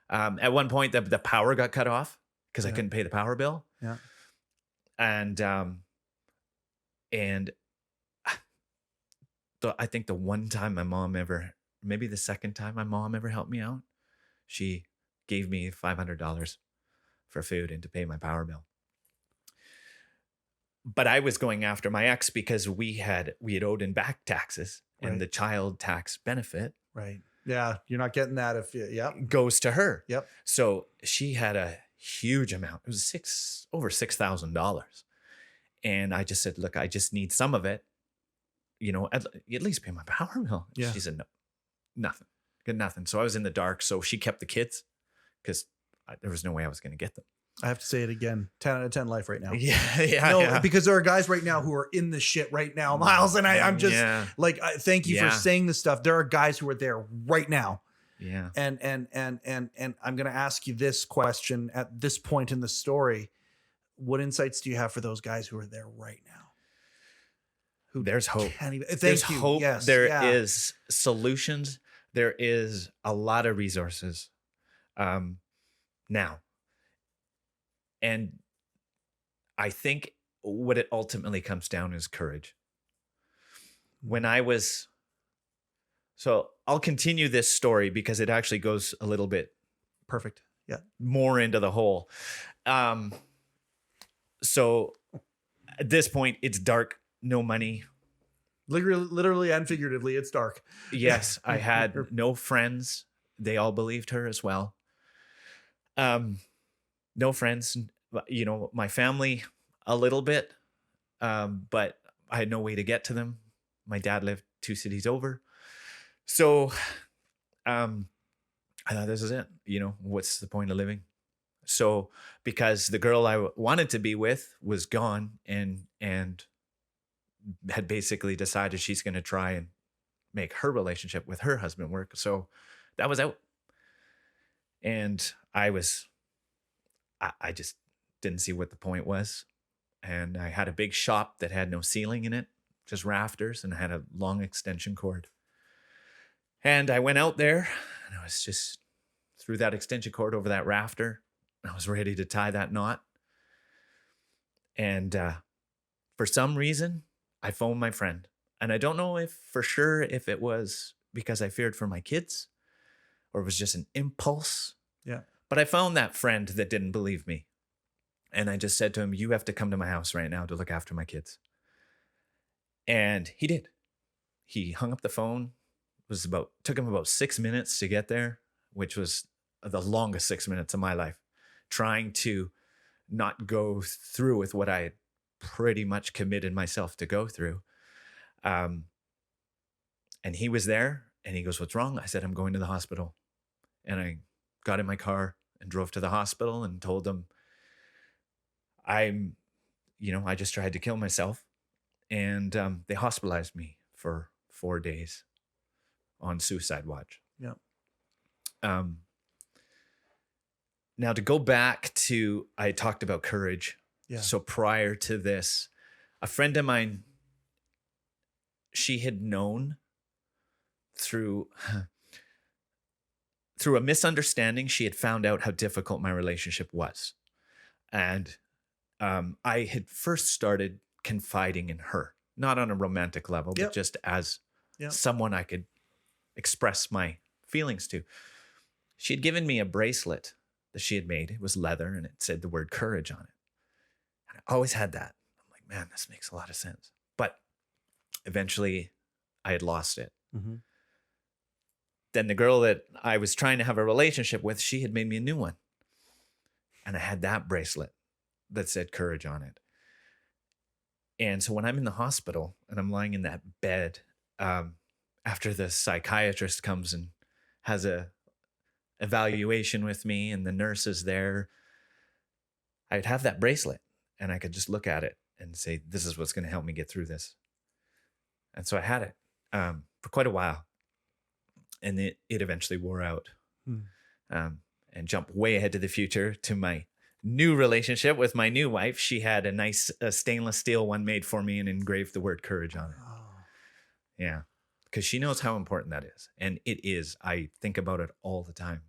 At one point, the power got cut off because I couldn't pay the power bill. Yeah. And I think the one time maybe the second time my mom ever helped me out, she gave me $500 for food and to pay my power bill. But I was going after my ex because we had owed in back taxes, and the child tax benefit, right? Yeah, you're not getting that if goes to her. Yep. So she had a huge amount. It was over $6,000, and I just said, "Look, I just need some of it. At least pay my power bill." Yeah. She said, "No, nothing. Good, nothing." So I was in the dark. So she kept the kids because there was no way I was going to get them. I have to say it again. 10 out of 10 life right now. Yeah. Because there are guys right now who are in the shit right now, Miles. And I'm just thank you for saying this stuff. There are guys who are there right now. Yeah. And I'm going to ask you this question at this point in the story. What insights do you have for those guys who are there right now? There's hope. There's hope. Yes. There is solutions. There is a lot of resources now. And I think what it ultimately comes down is courage. So I'll continue this story because it actually goes a little bit perfect. Yeah. More into the hole. So at this point, it's dark, no money. Literally and figuratively, it's dark. Yes, I had no friends. They all believed her as well. No friends, my family a little bit, but I had no way to get to them. My dad lived 2 cities over. So I thought, this is it. What's the point of living? So because the girl I wanted to be with was gone and had basically decided she's going to try and make her relationship with her husband work. So that was out. And I just didn't see what the point was. And I had a big shop that had no ceiling in it, just rafters, and I had a long extension cord. And I went out there and I was just threw that extension cord over that rafter. I was ready to tie that knot. And for some reason, I phoned my friend. And I don't know if it was because I feared for my kids or it was just an impulse. Yeah. But I found that friend that didn't believe me. And I just said to him, "You have to come to my house right now to look after my kids." And he did. He hung up the phone. Took him about 6 minutes to get there, which was the longest 6 minutes of my life, trying to not go through with what I had pretty much committed myself to go through. And he was there and he goes, "What's wrong?" I said, "I'm going to the hospital." And I got in my car and drove to the hospital and told them I just tried to kill myself. And they hospitalized me for 4 days on suicide watch. Yeah. Now to go back to, I talked about courage. Yeah. So prior to this, a friend of mine, she had known through a misunderstanding, she had found out how difficult my relationship was. And I had first started confiding in her, not on a romantic level, but just as someone I could express my feelings to. She had given me a bracelet that she had made. It was leather and it said the word courage on it. And I always had that. like, man, this makes a lot of sense. But eventually I had lost it. Mm-hmm. Then the girl that I was trying to have a relationship with, she had made me a new one. And I had that bracelet that said courage on it. And so when I'm in the hospital and I'm lying in that bed, after the psychiatrist comes and has a evaluation with me and the nurse is there, I'd have that bracelet and I could just look at it and say, this is what's going to help me get through this. And so I had it for quite a while, and it eventually wore out. And jump way ahead to the future to my new relationship with my new wife. She had a nice stainless steel one made for me and engraved the word courage on it. Oh. Yeah. Because she knows how important that is. And it is. I think about it all the time.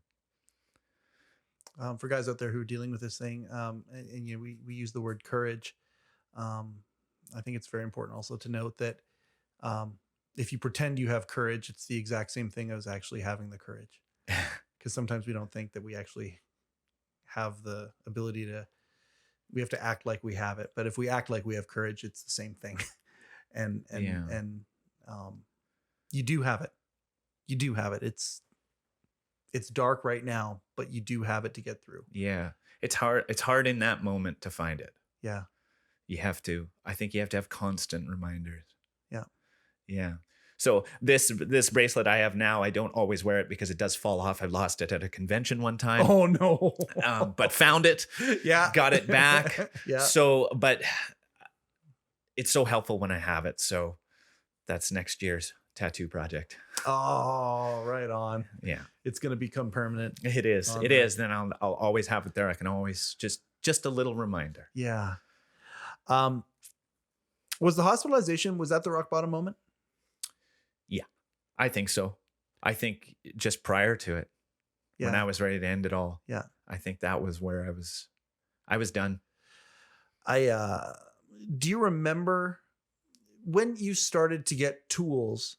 For guys out there who are dealing with this thing, and you know, we use the word courage. I think it's very important also to note that if you pretend you have courage, it's the exact same thing as actually having the courage. Because sometimes we don't think that we actually have the ability to, we have to act like we have it. But if we act like we have courage, it's the same thing. and you do have it. You do have it. It's dark right now, but you do have it to get through. Yeah. It's hard. It's hard in that moment to find it. Yeah. I think you have to have constant reminders. Yeah. Yeah. So this bracelet I have now, I don't always wear it because it does fall off. I lost it at a convention one time. Oh no. But found it. Yeah. Got it back. Yeah. So, but it's so helpful when I have it. So that's next year's tattoo project. Oh, right on. Yeah. It's going to become permanent. It is. It is. Then I'll always have it there. I can always just a little reminder. Yeah. Was the hospitalization, was that the rock bottom moment? Yeah, I think so. I think just prior to it, when I was ready to end it all. Yeah. I think that was where I was done. Do you remember when you started to get tools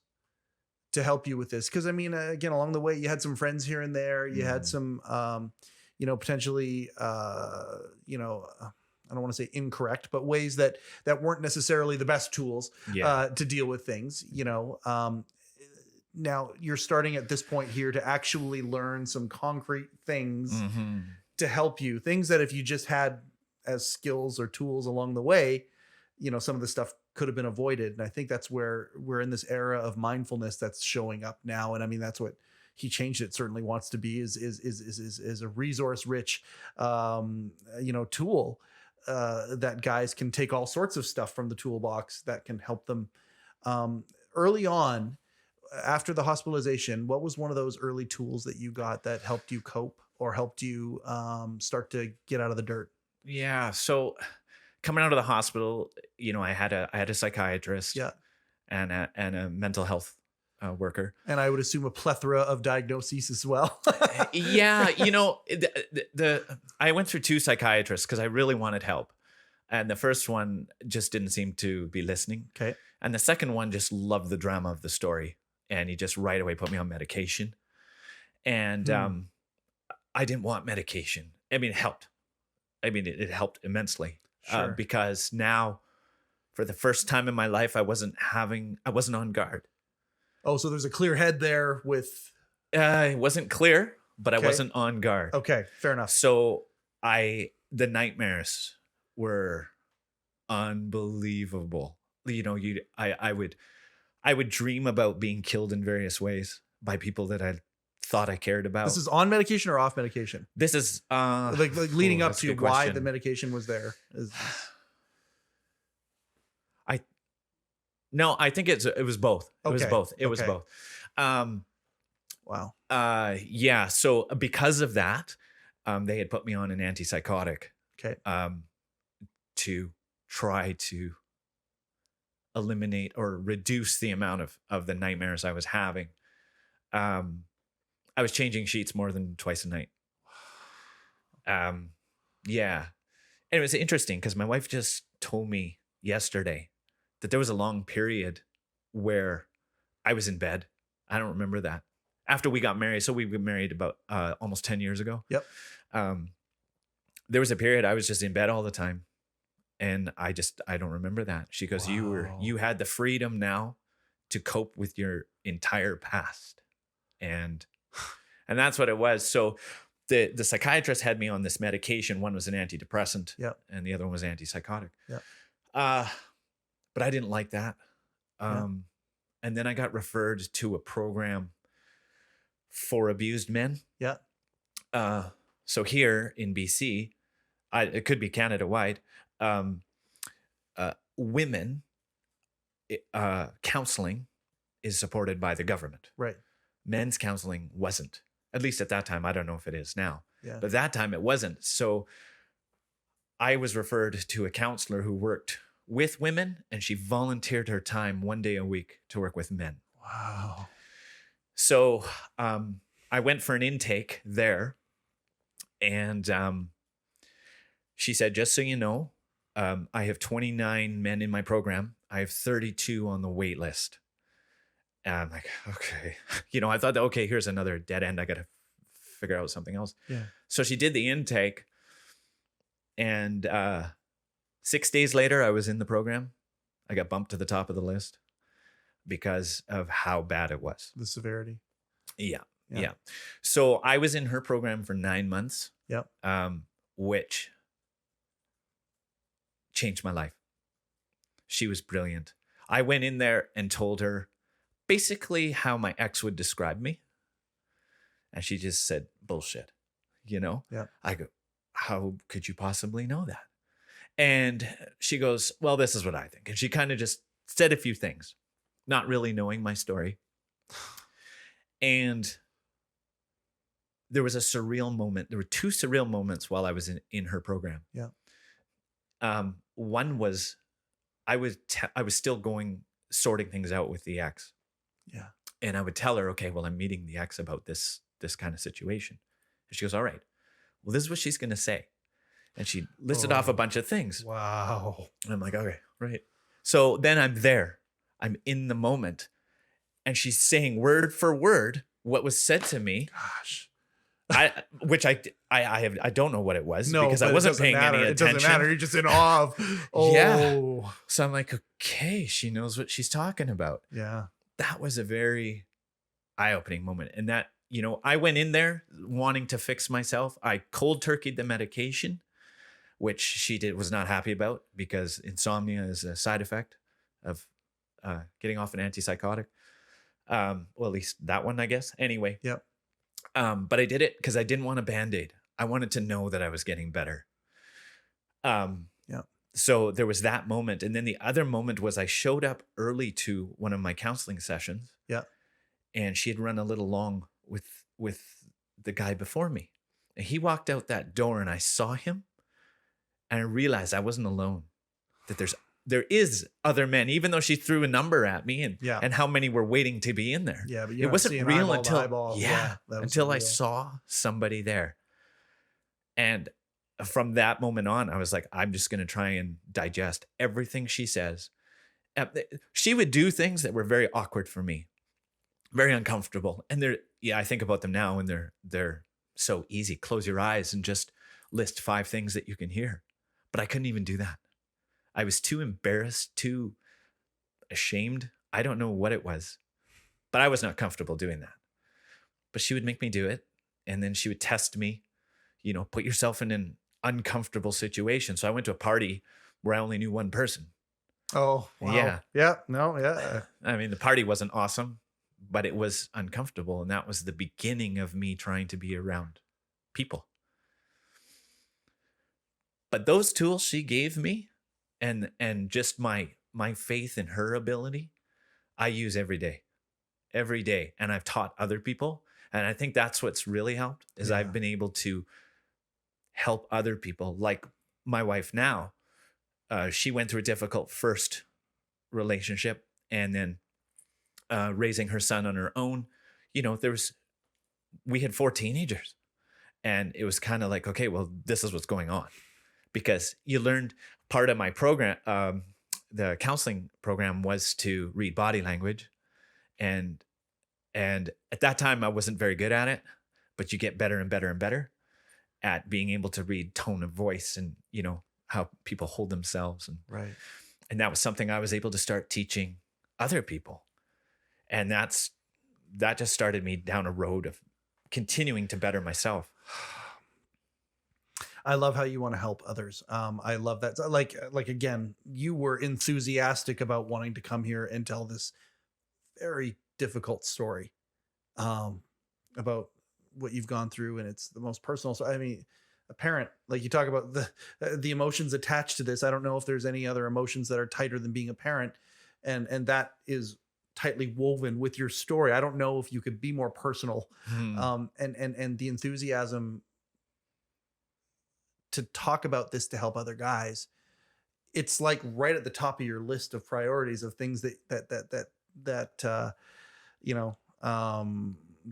to help you with this? Because I mean, again, along the way, you had some friends here and there. You had some, potentially, I don't want to say incorrect, but ways that weren't necessarily the best tools to deal with things. Now you're starting at this point here to actually learn some concrete things to help you. Things that if you just had as skills or tools along the way, some of the stuff could have been avoided. And I think that's where we're in this era of mindfulness that's showing up now. And I mean, that's what HeChangedIt certainly wants to be is a resource rich, tool that guys can take all sorts of stuff from the toolbox that can help them. Early on, after the hospitalization, what was one of those early tools that you got that helped you cope or helped you start to get out of the dirt? Yeah. So coming out of the hospital, I had a psychiatrist and a mental health worker. And I would assume a plethora of diagnoses as well. Yeah. I went through 2 psychiatrists because I really wanted help. And the first one just didn't seem to be listening. Okay. And the second one just loved the drama of the story. And he just right away put me on medication. And I didn't want medication. I mean, it helped. I mean, it helped immensely. Sure. Because now, for the first time in my life, I wasn't on guard. Oh, so there's a clear head there with... It wasn't clear, but I wasn't on guard. Okay, fair enough. So the nightmares were unbelievable. I would dream about being killed in various ways by people that I thought I cared about. This is on medication or off medication? This is like leading up to why question. the medication was there. No, I think it was both. It was both. It was both. Wow. Yeah. So because of that, they had put me on an antipsychotic. Okay. To try to eliminate or reduce the amount of the nightmares I was having. I was changing sheets more than twice a night. Yeah. And it was interesting because my wife just told me yesterday that there was a long period where I was in bed. I don't remember that. After we got married, so we got married about almost 10 years ago. Yep. There was a period I was just in bed all the time. And I don't remember that. She goes, Wow. you had the freedom now to cope with your entire past. And that's what it was. So the psychiatrist had me on this medication. One was an antidepressant, Yep. and the other one was antipsychotic. Yep. But I didn't like that. Yeah. And then I got referred to a program for abused men. Yeah. So here in BC, it could be Canada wide, women counseling is supported by the government. Right. Men's counseling wasn't, at least at that time. I don't know if it is now, Yeah. but that time it wasn't. So I was referred to a counselor who worked with women, and she volunteered her time 1 day a week to work with men. Wow. So I went for an intake there, and she said, just so you know, I have 29 men in my program. I have 32 on the wait list. And I'm like, okay. I thought that, okay, here's another dead end. I got to figure out something else. Yeah. So she did the intake, and 6 days later, I was in the program. I got bumped to the top of the list because of how bad it was. The severity. Yeah. So I was in her program for 9 months. Yep. Which changed my life. She was brilliant. I went in there and told her basically how my ex would describe me. And she just said, bullshit. Yeah. I go, how could you possibly know that? And she goes, well, this is what I think. And she kind of just said a few things, not really knowing my story. And there was a surreal moment. There were two surreal moments while I was in her program. Yeah. One was I was still sorting things out with the ex. Yeah. And I would tell her, okay, well, I'm meeting the ex about this kind of situation. And she goes, all right, well, this is what she's going to say. And she listed off a bunch of things. Wow. And I'm like, okay, right. So then I'm there. I'm in the moment. And she's saying word for word what was said to me. Gosh. I don't know what it was, No, because I wasn't paying any attention. It doesn't matter. You're just in awe of, oh. Yeah. So I'm like, okay, she knows what she's talking about. Yeah. That was a very eye-opening moment. And that, I went in there wanting to fix myself. I cold turkeyed the medication, which she was not happy about, because insomnia is a side effect of getting off an antipsychotic. Well, at least that one, I guess. Anyway. Yep. But I did it because I didn't want a Band-Aid. I wanted to know that I was getting better. Yeah. So there was that moment. And then the other moment was I showed up early to one of my counseling sessions. Yeah. And she had run a little long with the guy before me. And he walked out that door, and I saw him, and I realized I wasn't alone, that there is other men, even though she threw a number at me and how many were waiting to be in there. Yeah, but it wasn't real until until I real. saw somebody there. And from that moment on, I was like, I'm just going to try and digest everything she says. She would do things that were very awkward for me, very uncomfortable. And I think about them now, and they're so easy. Close your eyes and just list 5 things that you can hear. But I couldn't even do that. I was too embarrassed, too ashamed. I don't know what it was, but I was not comfortable doing that. But she would make me do it. And then she would test me, put yourself in an uncomfortable situation. So I went to a party where I only knew one person. Oh, wow. Yeah. Yeah. No, yeah. I mean, the party wasn't awesome, but it was uncomfortable. And that was the beginning of me trying to be around people. But those tools she gave me, and just my faith in her ability, I use every day. And I've taught other people. And I think that's what's really helped, is I've been able to help other people. Like my wife now, she went through a difficult first relationship, and then raising her son on her own. We had 4 teenagers, and it was kind of like, okay, well, this is what's going on. Because you learned, part of my program, the counseling program, was to read body language. And at that time, I wasn't very good at it, but you get better and better and better at being able to read tone of voice, and, how people hold themselves. Right. And that was something I was able to start teaching other people. And that just started me down a road of continuing to better myself. I love how you want to help others. I love that. Like again, you were enthusiastic about wanting to come here and tell this very difficult story about what you've gone through, and it's the most personal. So I mean, a parent, like you talk about the emotions attached to this. I don't know if there's any other emotions that are tighter than being a parent, and that is tightly woven with your story. I don't know if you could be more personal. And the enthusiasm to talk about this to help other guys, it's like right at the top of your list of priorities of things that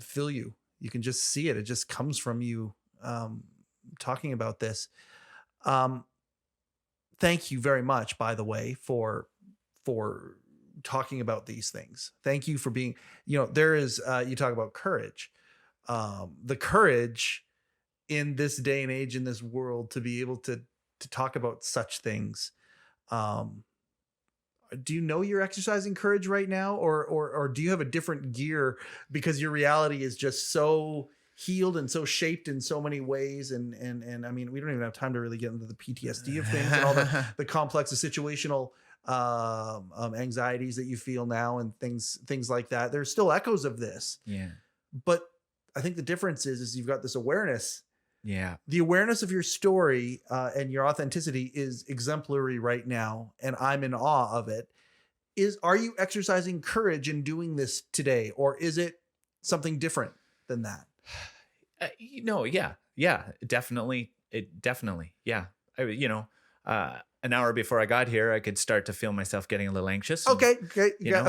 fill you. You can just see it. It just comes from you talking about this. Thank you very much, by the way, for talking about these things. Thank you for being, there is, you talk about courage, the courage in this day and age, in this world, to be able to talk about such things. Do you know you're exercising courage right now, or do you have a different gear because your reality is just so healed and so shaped in so many ways? And I mean, we don't even have time to really get into the PTSD of things and all the complex of situational anxieties that you feel now and things like that. There's still echoes of this. Yeah. But I think the difference is you've got this awareness. Yeah. The awareness of your story and your authenticity is exemplary right now, and I'm in awe of it. Are you exercising courage in doing this today, or is it something different than that? Yeah, definitely. Yeah. An hour before I got here, I could start to feel myself getting a little anxious. Okay.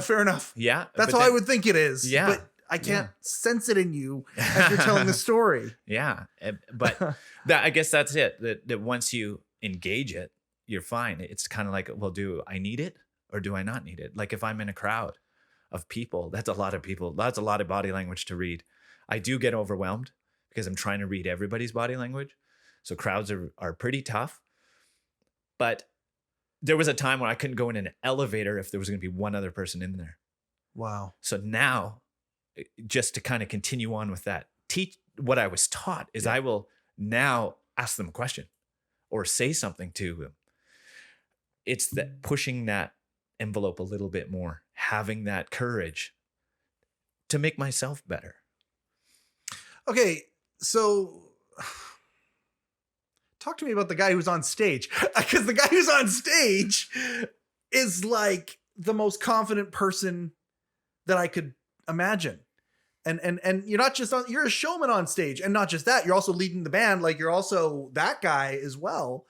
Fair enough. Yeah. That's how I would think it is. Yeah. But I can't sense it in you as you're telling the story. Yeah. But I guess that's it. That once you engage it, you're fine. It's kind of like, well, do I need it or do I not need it? Like if I'm in a crowd of people, that's a lot of people. That's a lot of body language to read. I do get overwhelmed because I'm trying to read everybody's body language. So crowds are pretty tough. But there was a time when I couldn't go in an elevator if there was going to be one other person in there. Wow. So now, just to kind of continue on with that, teach what I was taught is I will now ask them a question or say something to them. It's that pushing that envelope a little bit more, having that courage to make myself better. Okay, so talk to me about the guy who's on stage, because the guy who's on stage is like the most confident person that I could imagine. And you're not just you're a showman on stage, and not just that, you're also leading the band. Like you're also that guy as well.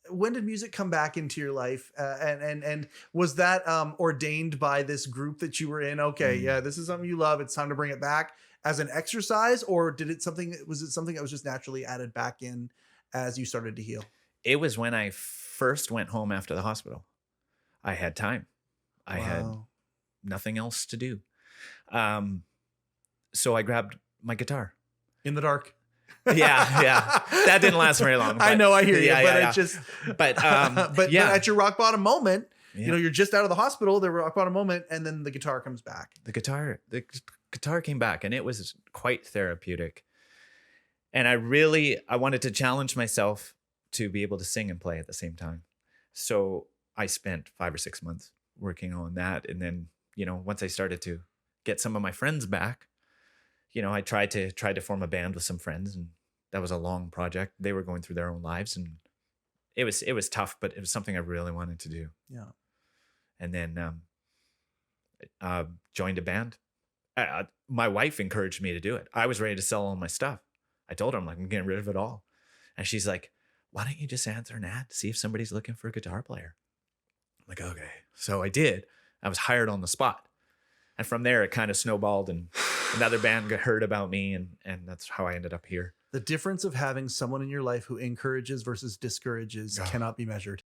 When did music come back into your life? And was that ordained by this group that you were in? Okay. Yeah. This is something you love. It's time to bring it back as an exercise, or was it something that was just naturally added back in as you started to heal? It was when I first went home after the hospital. I had time. I had nothing else to do. So I grabbed my guitar. In the dark. Yeah. That didn't last very long. I know, I hear you, but yeah. it just, but at your rock bottom moment, you're just out of the hospital, the rock bottom moment, and then the guitar comes back. The guitar came back, and it was quite therapeutic. And I wanted to challenge myself to be able to sing and play at the same time. So I spent 5 or 6 months working on that. And then, once I started to get some of my friends back, I tried to form a band with some friends, and that was a long project. They were going through their own lives, and it was tough, but it was something I really wanted to do. Yeah. And then joined a band. My wife encouraged me to do it. I was ready to sell all my stuff. I told her, I'm getting rid of it all. And she's like, why don't you just answer an ad to see if somebody's looking for a guitar player? I'm like, okay. So I did. I was hired on the spot. And from there, it kind of snowballed, and another band heard about me, and that's how I ended up here. The difference of having someone in your life who encourages versus discourages cannot be measured.